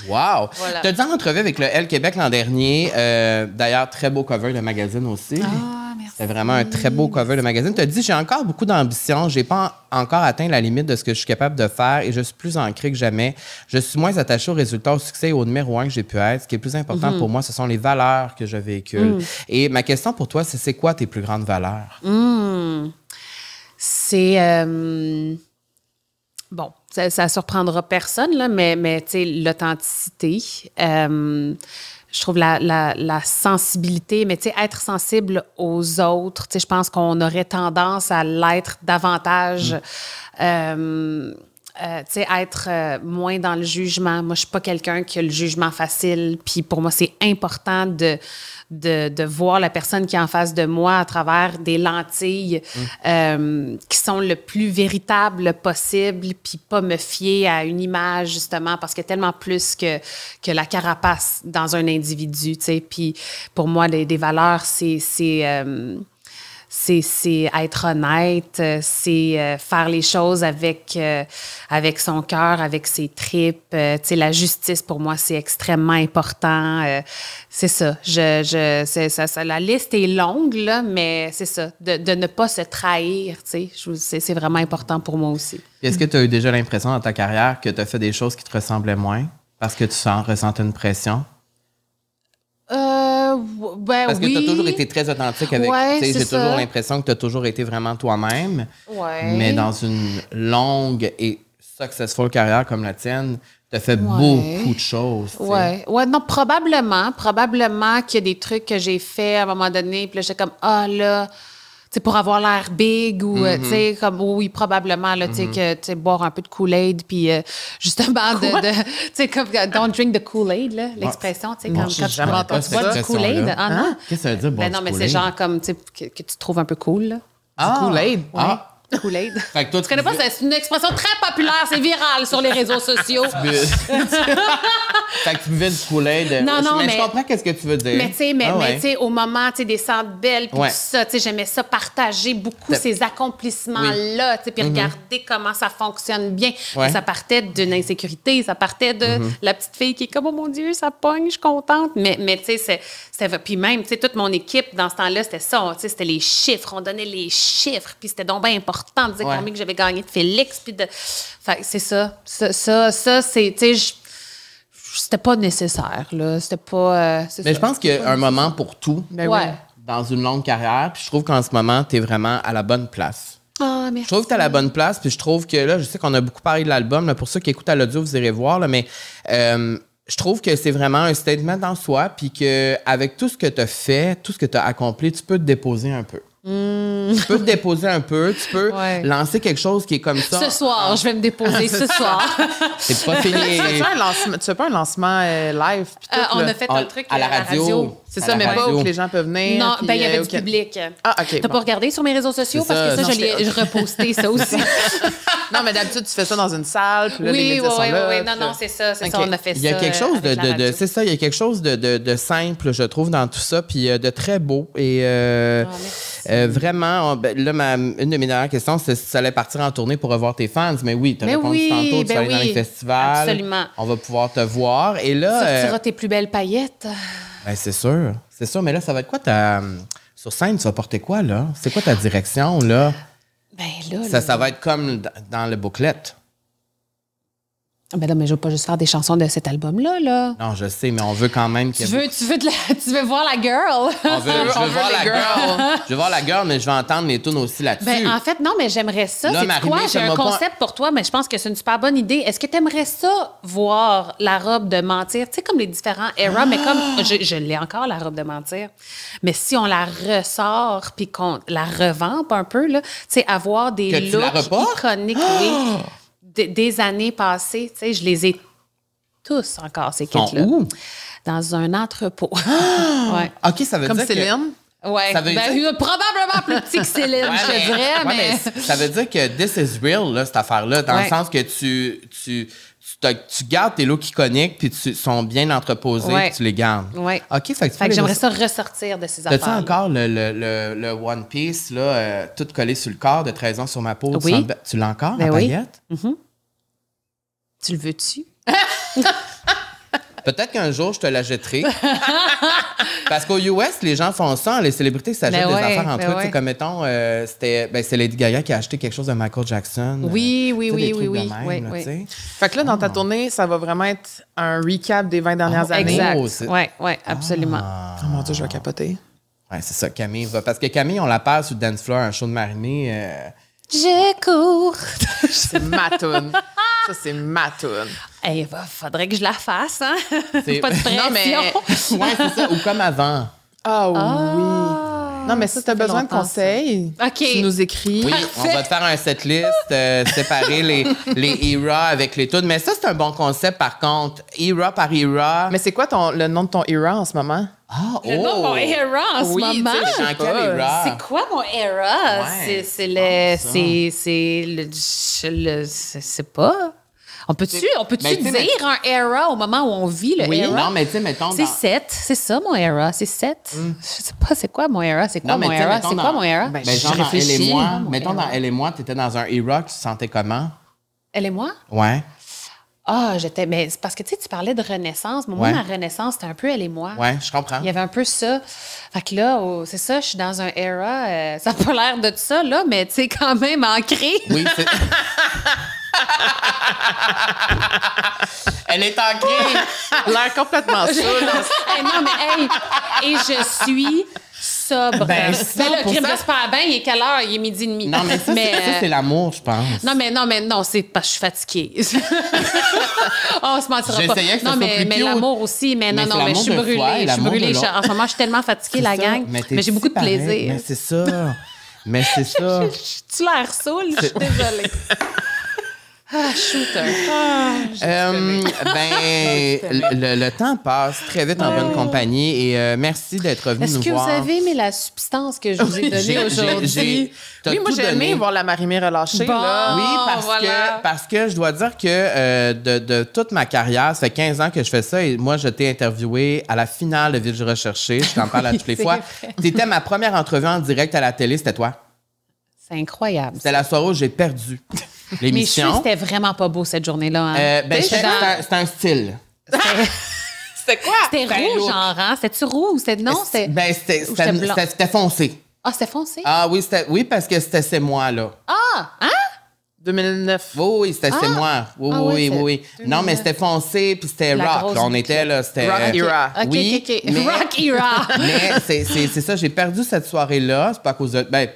Wow! Voilà. Tu as dit en entrevue avec le Elle Québec l'an dernier, d'ailleurs, très beau cover de magazine aussi. Ah, merci. C'est vraiment un très beau cover de magazine. Tu as dit, j'ai encore beaucoup d'ambition, j'ai pas encore atteint la limite de ce que je suis capable de faire et je suis plus ancré que jamais. Je suis moins attaché aux résultats, au succès et au numéro 1 que j'ai pu être. Ce qui est plus important pour moi, ce sont les valeurs que je véhicule. Et ma question pour toi, c'est quoi tes plus grandes valeurs? C'est... bon, ça surprendra personne, là, mais tu sais, l'authenticité. Je trouve la sensibilité, mais tu sais, être sensible aux autres, tu sais, je pense qu'on aurait tendance à l'être davantage. Tu sais, être moins dans le jugement. Moi, je suis pas quelqu'un qui a le jugement facile. Puis pour moi, c'est important de voir la personne qui est en face de moi à travers des lentilles qui sont le plus véritables possible, puis pas me fier à une image, justement, parce qu'il y a tellement plus que la carapace dans un individu, tu sais. Puis pour moi, des valeurs, c'est être honnête, c'est faire les choses avec son cœur, avec ses tripes. Tu sais, la justice, pour moi, c'est extrêmement important. C'est ça. La liste est longue, là, mais c'est ça. De ne pas se trahir, tu sais. C'est vraiment important pour moi aussi. Est-ce que tu as eu déjà l'impression dans ta carrière que tu as fait des choses qui te ressemblaient moins parce que tu ressentais une pression? Parce que tu as toujours été très authentique avec. J'ai toujours l'impression que tu as toujours été vraiment toi-même. Mais dans une longue et successful carrière comme la tienne, tu as fait beaucoup de choses. Non, probablement qu'il y a des trucs que j'ai fait à un moment donné, puis là, j'étais comme, là. T'sais, pour avoir l'air big ou, tu sais, comme, oui, probablement, là, tu sais, que, tu sais, boire un peu de Kool-Aid, puis justement, tu sais, comme, don't drink the Kool-Aid, là, l'expression, tu sais, quand tu bois du Kool-Aid. Non. Qu'est-ce que ça veut dire, boire du non, mais Kool-Aid? c'est genre comme, tu sais, que tu trouves un peu cool, là. Du Kool-Aid? Kool-Aid. Fait que toi, tu connais pas, c'est une expression très populaire, c'est viral sur les réseaux sociaux. Fait que tu buvais du Kool-Aid. Mais je comprends qu'est-ce que tu veux dire. Mais tu sais, au moment, tu sais, des centres belles, puis tout ça, tu sais, j'aimais ça, partager beaucoup ces accomplissements-là, tu sais, puis regarder comment ça fonctionne bien. Mais ça partait d'une insécurité, ça partait de la petite fille qui est comme, oh mon Dieu, ça pogne, je suis contente. Mais tu sais, puis même, tu sais, toute mon équipe, dans ce temps-là, c'était ça, tu sais, c'était les chiffres, on donnait les chiffres, puis c'était donc bien important de dire combien que j'avais gagné de Félix, puis de... Fait c'est ça. Ça, c'est, tu sais, c'était pas nécessaire, là. C'était pas... mais je pense qu'il y a un moment pour tout dans une longue carrière, puis je trouve qu'en ce moment, tu es vraiment à la bonne place. Ah, merci. Je trouve que tu es à la bonne place, puis je trouve que là, je sais qu'on a beaucoup parlé de l'album, là, pour ceux qui écoutent à l'audio, vous irez voir, là, mais je trouve que c'est vraiment un statement en soi, puis qu'avec tout ce que tu as fait, tout ce que tu as accompli, tu peux te déposer un peu. Tu peux te déposer un peu, tu peux lancer quelque chose qui est comme ça. Ce soir, je vais me déposer ce soir. C'est pas fini. Tu fais pas un lancement live? On a fait un truc à la radio. C'est ça, mais pas où que les gens peuvent venir. Non, ben il y avait du public. Ah, OK. T'as pas regardé sur mes réseaux sociaux? Parce que ça, je l'ai reposté, ça aussi. Non, mais d'habitude, tu fais ça dans une salle, puis là, les médias sont là. Oui, non, c'est ça, on a fait ça. Il y a quelque chose c'est ça, il y a quelque chose de simple, je trouve, dans tout ça, puis de très beau. Et vraiment, là, une de mes dernières questions, c'est si tu allais partir en tournée pour revoir tes fans. Mais oui, tu as répondu tantôt, tu vas aller dans les festivals. Absolument. On va pouvoir te voir. Et là... Sortira tes plus belles paillettes. Ben, c'est sûr. C'est sûr, mais là, ça va être quoi ta... Sur scène, tu vas porter quoi, là? C'est quoi ta direction, là? Ben là, Ça va être comme dans le booklet. Ben là, mais je veux pas juste faire des chansons de cet album-là, là. Non, je sais, mais on veut quand même... Tu veux voir la girl? Je veux voir la girl. Je veux voir la girl, mais je veux entendre les tunes aussi là-dessus. Ben, en fait, non, mais j'aimerais ça. Là, C'est Marie-Mé, quoi? J'ai un fais-moi pas- concept pour toi, mais je pense que c'est une super bonne idée. Est-ce que tu aimerais ça, voir la robe de mentir? Tu sais, comme les différents eras, mais comme je l'ai encore, la robe de mentir. Mais si on la ressort puis qu'on la revampe un peu, là, tu sais, avoir des Que tu la looks reportes? iconiques, oui, des années passées, tu sais, je les ai tous encore, ces Sont kits-là. où? Dans un entrepôt. Ouais. OK, ça veut Comme dire Céline? Ouais. Ça veut Ben, dire- probablement plus petit que Céline, Ouais, je te dirais, mais... ça veut dire que this is real, là, cette affaire-là, dans le Ouais. sens que tu gardes tes looks iconiques puis tu sont bien entreposés Ouais. puis tu les gardes. Ouais. OK, fait que, tu Fait peux que les- j'aimerais ça ressortir de ces affaires. T'as-tu encore le One Piece, là, tout collé sur le corps de 13 ans sur ma peau? Oui. Tu l'as encore, Ben en oui. paillettes? Tu le veux-tu? Peut-être qu'un jour, je te la jetterai. Parce qu'aux US, les gens font ça. Les célébrités s'achètent Ben des ouais, affaires entre ben eux. Tu sais, ouais. comme, mettons, c'est Lady Gaga qui a acheté quelque chose de Michael Jackson. Oui, Tu sais, des trucs de oui. même, Oui, là, oui. tu sais. Fait que là, dans ta tournée, ça va vraiment être un recap des 20 dernières années. Exact. Oh, c'est- Oui, absolument. Oh mon Dieu, je vais capoter. Ouais, c'est ça, Camille va. Parce que Camille, on la passe sur le dance floor, un show de Marie-Mé. Je cours. C'est ma toune. Ça, c'est ma toune. Eh, faudrait que je la fasse, hein? C'est- Pas de pression. Non, mais- Ouais, c'est ça. Ou comme avant. Ah oui. Non, mais si tu as fait besoin de longtemps, conseils, OK. tu nous écris. Oui, on va te faire un setlist, séparer les eras avec les tunes. Mais ça, c'est un bon concept, par contre. Era par era. Mais c'est quoi le nom de ton era en ce moment? Ah, Le nom de mon era en ce Oui, moment. tu sais, Dans quel era? C'est quoi mon era? Ouais, c'est le. Je sais pas. On peut-tu Ben, tu sais, dire un era au moment où on vit le Oui, era? non, mais tu sais, mettons. C'est dans- 7. C'est ça, mon era. C'est 7. Je sais pas, c'est quoi mon era? C'est quoi Non, mais mon tu sais, era? mettons C'est dans- quoi mon era? Ben, Ben, genre, je dans Elle et réfléchis. moi, Mon mettons, era. dans Elle et moi, t'étais dans un era qui se sentait comment? Elle et moi? Ouais. Ah, j'étais. Mais c'est parce que tu sais, tu parlais de renaissance. Mais moi, Ouais. ma renaissance, c'était un peu elle et moi. Ouais, je comprends. Il y avait un peu ça. Fait que là, c'est ça, je suis dans un era. Ça n'a pas l'air de ça, là, mais tu sais, quand même ancré. Oui, c'est. Elle est ancrée. L'air complètement saoul. Hey, non, mais hey, et je suis sobre. Ben, Mais ça, le pour crime ça- de super bien, il est quelle heure? Il est midi et demi. Non, mais ça, c'est l'amour, je pense. Non, c'est parce que je suis fatiguée. On se mentira pas. J'essayais que ça Non, soit mais, plus mais cute. l'amour aussi. Mais Mais non, c'est mais je suis l'amour de soi et brûlée. Je suis l'amour de brûlée. l'autre. En ce moment, je suis tellement fatiguée, la C'est ça. gang. Mais j'ai beaucoup de pareil. plaisir. Mais c'est ça. Mais c'est ça. Tu l'air saoul? Je suis désolée. Ah, shooter. Le temps passe très vite en bonne compagnie et merci d'être venu Est-ce nous que voir. vous avez aimé la substance que je vous ai donnée aujourd'hui? T'as Oui, moi, tout j'ai aimé donné. voir la Marie-Mé relâchée. Bon. Là. Oui, voilà. parce que je dois dire que de toute ma carrière, ça fait 15 ans que je fais ça et moi, je t'ai interviewé à la finale de Ville Recherchée. Je t'en parle à toutes les C'est fois. vrai. T'étais ma première entrevue en direct à la télé, c'était toi. C'est incroyable. C'était la soirée où j'ai perdu Mes cheveux, l'émission. c'était vraiment pas beau cette journée-là. Hein. Ben, C'était c'est un style. C'était quoi? c'était un rouge, look. genre, hein? C'était-tu rouge? Non, c'était... Ben, ou c'était blanc? c'était foncé. Ah, c'était foncé? Ah oui, oui, parce que c'était c'est moi, là. Ah! Hein? 2009. Oui, c'était c'est moi. Oui, Ah oui, ouais, oui. Non, mais c'était foncé, puis c'était La rock. grosse Là, on était là, c'était... Rock era. OK, Oui, OK. mais- Rock era! Mais c'est ça, j'ai perdu cette soirée-là. C'est pas à cause de... Ben,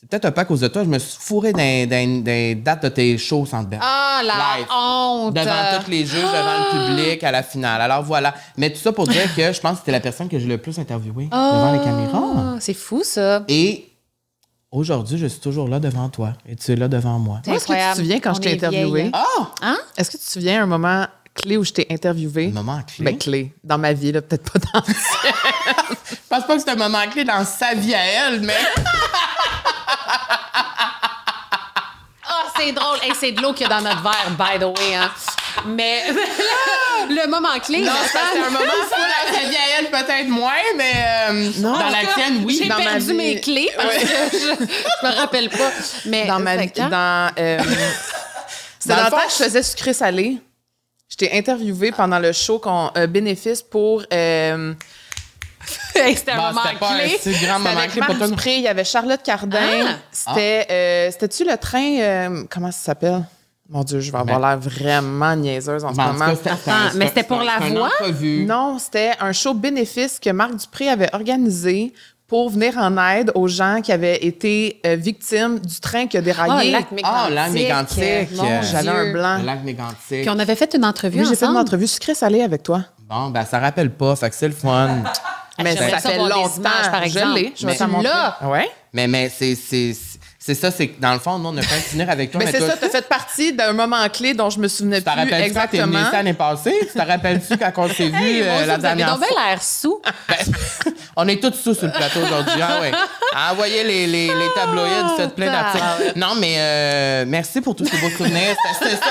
c'est peut-être un peu à cause de toi. Je me suis fourré dans dates de tes shows, Centre Bell. Ah, la Live. honte! Devant tous les juges, devant le public, à la finale. Alors voilà. Mais tout ça pour dire que je pense que c'était la personne que j'ai le plus interviewée devant les caméras. Ah, c'est fou, ça. Et aujourd'hui, je suis toujours là devant toi. Et tu es là devant moi. C'est Est-ce que tu te incroyable. souviens quand On je t'ai est interviewé? vieilles. Ah! Hein? Est-ce que tu te souviens un moment clé où je t'ai interviewé? Un moment clé. Ben, clé. Dans ma vie, là, peut-être pas dans... Je pense pas que c'est un moment clé dans sa vie à elle, mais... Ah, c'est drôle. Hey, c'est de l'eau qu'il y a dans notre verre, by the way. Hein. Mais le moment clé, Non, je c'est pense- un moment fou dans sa vie à elle, peut-être moins, mais Non. dans En la tout cas, tienne, oui. J'ai dans ma perdu vie. mes clés parce que je me rappelle pas. Mais dans ma fait vie. que, hein? C'était Dans dans le le temps fond, que je faisais sucré-salé. Je t'ai interviewé pendant le show bénéfice pour C'était un Bon, moment c'était pas clé. un si grand moment Avec clé Marc pour toi. Dupré, il y avait Charlotte Cardin. C'était-tu le train... comment ça s'appelle? Mon Dieu, je vais avoir l'air vraiment niaiseuse en ce Ben, en tout moment. cas, Attends, mais c'était pour la une voix? entrevue. Non, c'était un show bénéfice que Marc Dupré avait organisé pour venir en aide aux gens qui avaient été victimes du train qui a déraillé. Lac Mégantic. Lac Mégantic. Mon J'avais un Dieu. blanc. Le lac Mégantic. Puis on avait fait une entrevue Oui, j'ai fait une ensemble. entrevue sucré-salé avec toi. Bon, ben ça rappelle pas, fait que c'est le fun. Mais J'aimerais ça ça fait voir des longtemps. images, par exemple. Je l'ai. Je vais Tu t'en montrer. l'as? Ouais. mais c'est ça, c'est que dans le fond, nous, on a fait finir avec toi. Mais c'est toi, ça, tu as fait partie d'un moment clé dont je me souvenais tu te plus rappelles-tu quand t'es exactement. venu ici l'année passée? Tu te rappelles-tu quand on s'est vu Hey, mon Dieu, la vous avez dernière donc fois? bien l'air sous. On est tous sous sur le plateau aujourd'hui. Ah ouais. Envoyez les tabloïds, faites plein d'articles. Non, mais merci pour tous ces beaux souvenirs. C'était ça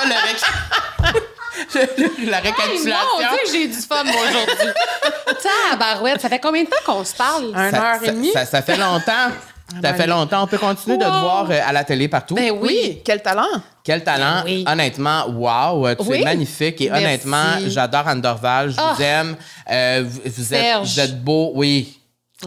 la Hey, récapitulation. mon Dieu, j'ai du fun, moi, aujourd'hui. Tabarouette, ça fait combien de temps qu'on se parle? Une heure et demie. Ça fait longtemps. Ça fait longtemps. On peut continuer de te voir à la télé partout. Ben Oui, quel talent. Quel talent. Oui. Honnêtement, wow, tu Oui. es magnifique. Et Merci. honnêtement, j'adore Anne Dorval. Je vous aime. Serge. Vous êtes beau. Oui.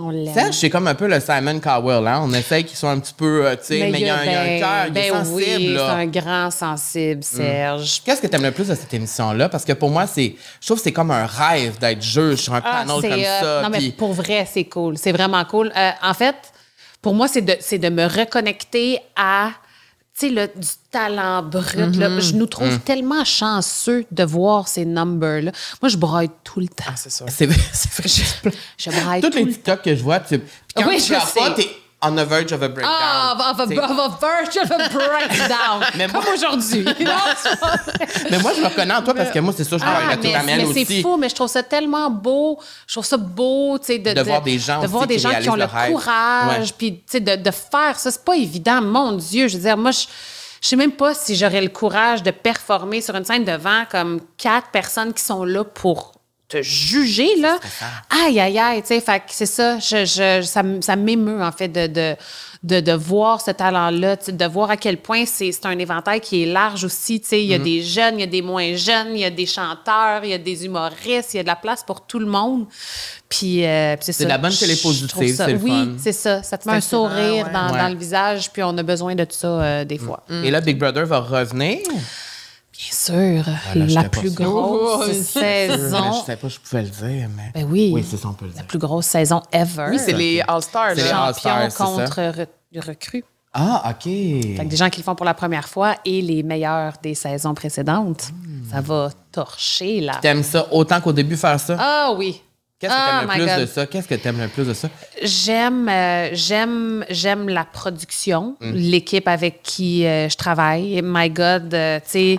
On l'aime. Serge, c'est comme un peu le Simon Cowell. Hein? On essaye qu'ils soient un petit peu, tu sais, mais il y a un cœur, il est sensible. Oui, là. c'est un grand sensible, Serge. Qu'est-ce que tu aimes le plus de cette émission-là? Parce que pour moi, je trouve que c'est comme un rêve d'être juge sur un panel c'est, comme ça. non, mais puis- pour vrai, c'est cool. C'est vraiment cool. En fait, pour moi, c'est de me reconnecter à, tu sais, du talent brut. Là. Je nous trouve tellement chanceux de voir ces numbers-là. Moi, je braille tout le temps. C'est ça. C'est vrai. Je braille Toutes tout les le temps. TikTok que je vois, puis quand Oui, tu je pleures pas, sais. t'es on the verge of a breakdown. Ah, of a verge of a breakdown. Mais Comme moi- aujourd'hui. Mais moi, je me reconnais en toi parce que moi, c'est ça, je parle Ah, à tout Amel mais aussi. c'est fou, mais je trouve ça tellement beau. Je trouve ça beau, tu sais, de voir des gens de voir aussi des qui gens qui ont réalisent le leur rêve. courage, Ouais. puis tu sais, de faire ça. C'est pas évident, mon Dieu. Je veux dire, moi, je sais même pas si j'aurais le courage de performer sur une scène devant comme 4 personnes qui sont là pour te juger, là. Aïe, aïe, aïe, tu sais, fait que c'est ça. Ça m'émeut, en fait, de voir ce talent-là, tu sais, de voir à quel point c'est un éventail qui est large aussi. Tu sais, il y a Mm-hmm. des jeunes, il y a des moins jeunes, il y a des chanteurs, il y a des humoristes, il y a de la place pour tout le monde. Puis c'est ça. de la bonne télé Je trouve positive, ça- c'est le oui, fun. c'est ça. Ça te met un inspirant, sourire ouais. dans Ouais. le visage, puis on a besoin de ça des fois. Et là, Big Brother va revenir. Bien sûr, Voilà, la j'étais pas plus sûre. grosse Oh, Mais saison. je savais pas, je pouvais le dire, mais. Ben oui. Oui, c'est ça, on peut le La dire. plus grosse saison ever. Oui, c'est les All-Stars. C'est les là. All-Stars, champions c'est ça. contre recrues. Ah, OK. Fait que des gens qui le font pour la première fois et les meilleurs des saisons précédentes. Ça va torcher, là. T'aimes ça autant qu'au début faire ça? Ah oui. Qu'est-ce que Oh t'aimes my le plus God. de ça? Qu'est-ce que t'aimes le plus de ça? J'aime la production, l'équipe avec qui je travaille. Et my God, tu sais,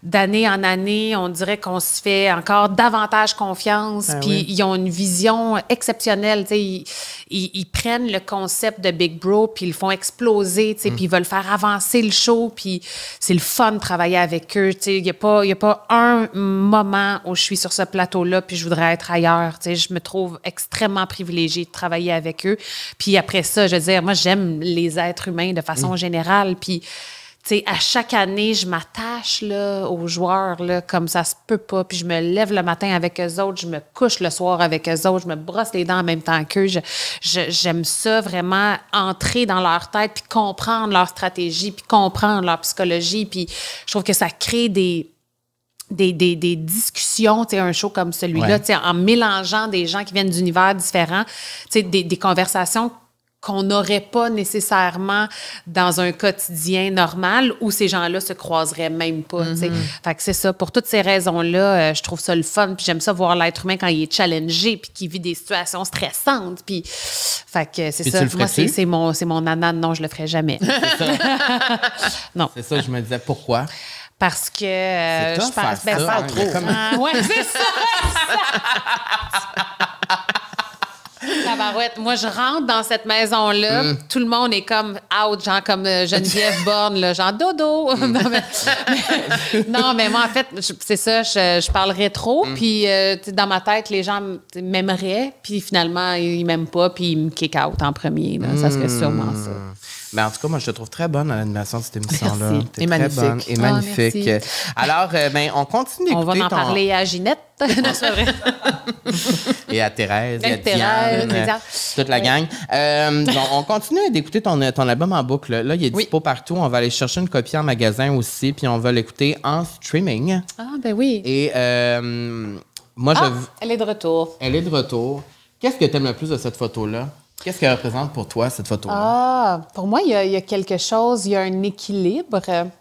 d'année en année, on dirait qu'on se fait encore davantage confiance. Ah Puis oui. ils ont une vision exceptionnelle. Tu sais, ils prennent le concept de Big Bro puis ils le font exploser. Tu sais, puis ils veulent faire avancer le show. Puis c'est le fun de travailler avec eux. Tu sais, il y a pas un moment où je suis sur ce plateau-là puis je voudrais être ailleurs. Tu sais, je me trouve extrêmement privilégiée de travailler avec eux. Puis après ça, je veux dire, moi, j'aime les êtres humains de façon générale. Puis, tu sais, à chaque année, je m'attache là, aux joueurs là, comme ça se peut pas. Puis je me lève le matin avec eux autres, je me couche le soir avec eux autres, je me brosse les dents en même temps qu'eux. J'aime ça vraiment, entrer dans leur tête, puis comprendre leur stratégie, puis comprendre leur psychologie. Puis je trouve que ça crée des discussions, tu sais, un show comme celui-là, Ouais. tu sais, en mélangeant des gens qui viennent d'univers différents, tu sais, des conversations qu'on n'aurait pas nécessairement dans un quotidien normal où ces gens-là se croiseraient même pas, tu sais. Fait que c'est ça. Pour toutes ces raisons-là, je trouve ça le fun, puis j'aime ça voir l'être humain quand il est challengé, puis qu'il vit des situations stressantes, puis... Fait que c'est Puis ça. tu le Moi, ferais-tu? c'est mon nana. Non, je le ferai jamais. Non. C'est ça, je me disais pourquoi. Parce que C'est tough je pense faire ça, hein, il y a comme- ouais, c'est ça. Tabarouette. Moi, je rentre dans cette maison-là, tout le monde est comme out, genre comme Geneviève Borne, là, genre dodo. Non, mais moi, en fait, c'est ça, je parlerais trop, puis tu sais, dans ma tête, les gens m'aimeraient, puis finalement, ils m'aiment pas, puis ils me kick out en premier. Là. Ça serait sûrement ça. Ben, en tout cas, moi, je te trouve très bonne à l'animation de cette émission-là. Merci. T'es Et très magnifique. bonne et magnifique. merci. Alors, ben, on continue On d'écouter va en parler à Ginette. Non, c'est vrai. Et à Thérèse, et à Thérèse, Diane, Diane. toute la gang. Donc, on continue d'écouter ton album en boucle. Là, il est dispo partout. On va aller chercher une copie en magasin aussi, puis on va l'écouter en streaming. Ah, ben oui. Et moi, Elle est de retour. elle est de retour. Qu'est-ce que tu aimes le plus de cette photo-là? Qu'est-ce qu'elle représente pour toi, cette photo-là? Ah, pour moi, il y a quelque chose, il y a un équilibre.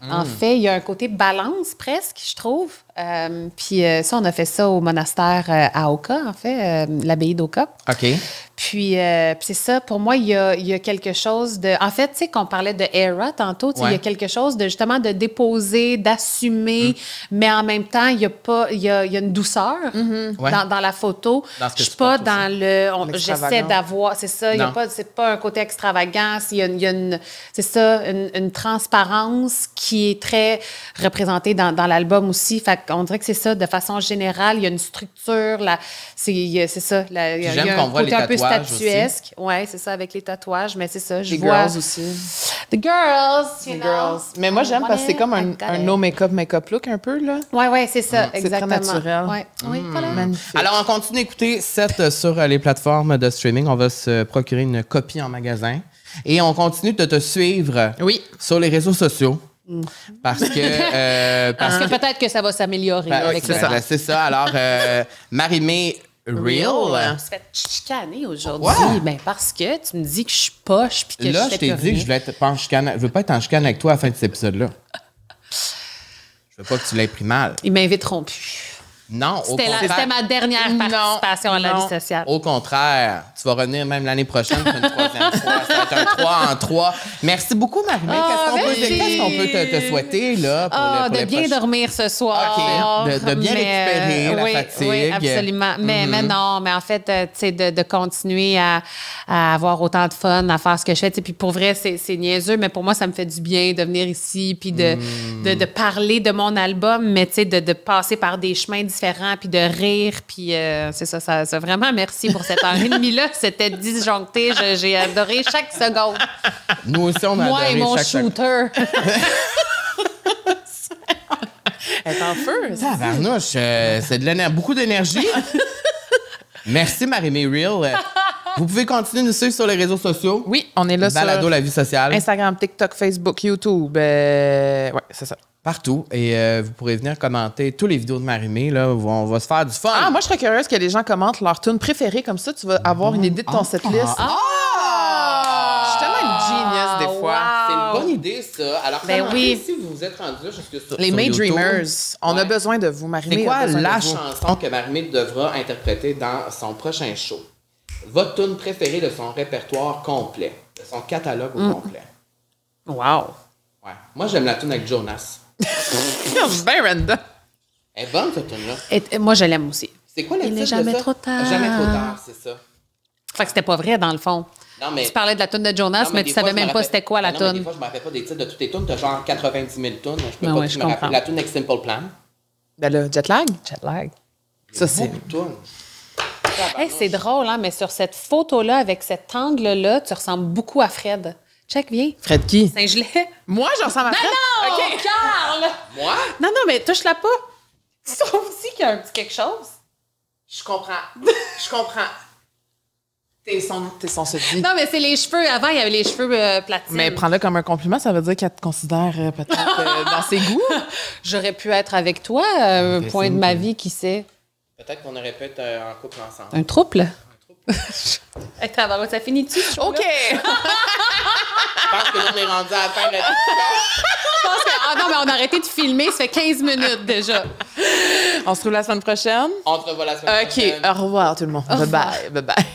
En fait, il y a un côté balance presque, je trouve. Puis ça, on a fait ça au monastère à Oka, en fait, l'abbaye d'Oka. OK. Puis c'est ça, pour moi, il y a quelque chose de... En fait, tu sais, qu'on parlait de era tantôt, tu sais, il y a quelque chose de justement de déposer, d'assumer, mais en même temps, il y a une douceur dans la photo. Dans ce que Je tu suis pas portes dans L'extravagant. j'essaie d'avoir... C'est ça, il y a Non. pas... C'est pas un côté extravagant, il y a une... C'est ça, une transparence qui est très représentée dans l'album aussi. Fait qu'on dirait que c'est ça, de façon générale, il y a une structure, c'est ça. Il y j'aime a qu'on un voit les côté un peu tatouages statuesque. Oui, c'est ça, avec les tatouages. Mais c'est ça, je Les vois... girls aussi. The girls, you Les know. girls. Mais moi, j'aime parce que c'est comme un no make-up look un peu, là. Oui, c'est ça, C'est exactement. très naturel. Ouais. Oui, voilà. Magnifique. Alors, on continue d'écouter 7 sur les plateformes de streaming. On va se procurer une copie en magasin. Et on continue de te suivre Oui. sur les réseaux sociaux. Parce que... Parce que peut-être que ça va s'améliorer avec c'est le ça. temps. C'est ça. Alors, Marie-Mé Real. Je me suis fait chicaner aujourd'hui. Ouais. Ben parce que tu me dis que je suis poche puis que Là, je je fais t'ai plus dit que rien. je voulais être pas en chicane. Je veux pas être en chicane avec toi à la fin de cet épisode-là. Je veux pas que tu l'aies pris mal. Ils m'inviteront plus. Non, au C'était contraire. ma dernière Non, participation à la non. vie sociale. Au contraire, tu vas revenir même l'année prochaine pour une troisième fois. Ça va être un 3 en 3. Merci beaucoup, Marie-Mé. Qu'est-ce qu'on peut te souhaiter là, pour De les bien prochains- dormir ce soir. OK. De bien récupérer la oui, fatigue. Oui, absolument. Mais non, mais en fait, tu sais, de continuer à avoir autant de fun, à faire ce que je fais. Tu sais, puis pour vrai, c'est niaiseux, mais pour moi, ça me fait du bien de venir ici puis de parler de mon album, mais tu sais, de passer par des chemins différents puis de rire. Puis c'est ça, vraiment merci pour cette heure et demie-là. C'était disjoncté. J'ai adoré chaque seconde. Nous aussi, on a Moi adoré et mon chaque seconde. shooter. Elle est en feu. Tabarnouche, c'est de beaucoup d'énergie. Merci, Marie-Mé Real. Vous pouvez continuer de nous suivre sur les réseaux sociaux. Oui, on est là Balado sur La Vie Sociale. Instagram, TikTok, Facebook, YouTube. Ouais, c'est ça. Partout. Et vous pourrez venir commenter tous les vidéos de Marie-Mé. Là, où on va se faire du fun. Ah, moi, je serais curieuse que les gens commentent leur tune préférée. Comme ça, tu vas avoir une idée de ton setlist. Je suis tellement une genius des fois. C'est une bonne idée, ça. Alors, Ben commentez oui. si vous vous êtes rendu là jusque sur Les sur May YouTube. Dreamers, on a Ouais. besoin de vous, Marie-Mé. C'est quoi a besoin la de vous. chanson que Marie-Mé devra interpréter dans son prochain show? Votre tune préférée de son répertoire complet, de son catalogue au complet. Wow. Ouais. Moi, j'aime la tune avec Jonas. C'est bien random. Elle est bonne, cette tune-là. Et moi, je l'aime aussi. C'est quoi le Il titre n'est jamais de ça? trop tard. Jamais trop tard, c'est ça. Fait que c'était pas vrai, dans le fond. Non, mais... Tu parlais de la toune de Jonas, Non, mais des tu fois, savais je me même pas rappelle- c'était quoi la Non, mais des toune. fois, je me rappelle pas des titres de toutes tes tunes. T'as genre 90 000 tunes. Je peux Ah pas ouais, tout je me rappeler. comprends. La tune avec Simple Plan. Ben là, jet lag? Jet lag. Ça, c'est... Beaucoup de tunes. Hey, c'est drôle, hein, mais sur cette photo-là, avec cet angle-là, tu ressembles beaucoup à Fred. Check, viens. Fred qui? Saint-Gelais. Moi, je ressemble à Fred. Non! OK. Carl! Moi? Non, mais touche-la pas. Tu trouves aussi qu'il y a un petit quelque chose? Je comprends. Je comprends. T'es son se dit. Non, mais c'est les cheveux. Avant, il y avait les cheveux platines. Mais prends-le comme un compliment, ça veut dire qu'elle te considère peut-être dans ses goûts. J'aurais pu être avec toi, un Mais point c'est de une- ma vie, qui sait. Peut-être qu'on aurait pu être en couple ensemble. Un trouble? Hey, tabarouette, ça finit-tu? ce show-là? OK. Je pense que là, on est rendu à la fin de la discussion. Je pense que... Ah non, mais on a arrêté de filmer, ça fait 15 minutes déjà. On se retrouve la semaine prochaine. On se revoit la semaine prochaine. OK. Au revoir, tout le monde. Bye-bye. Bye-bye.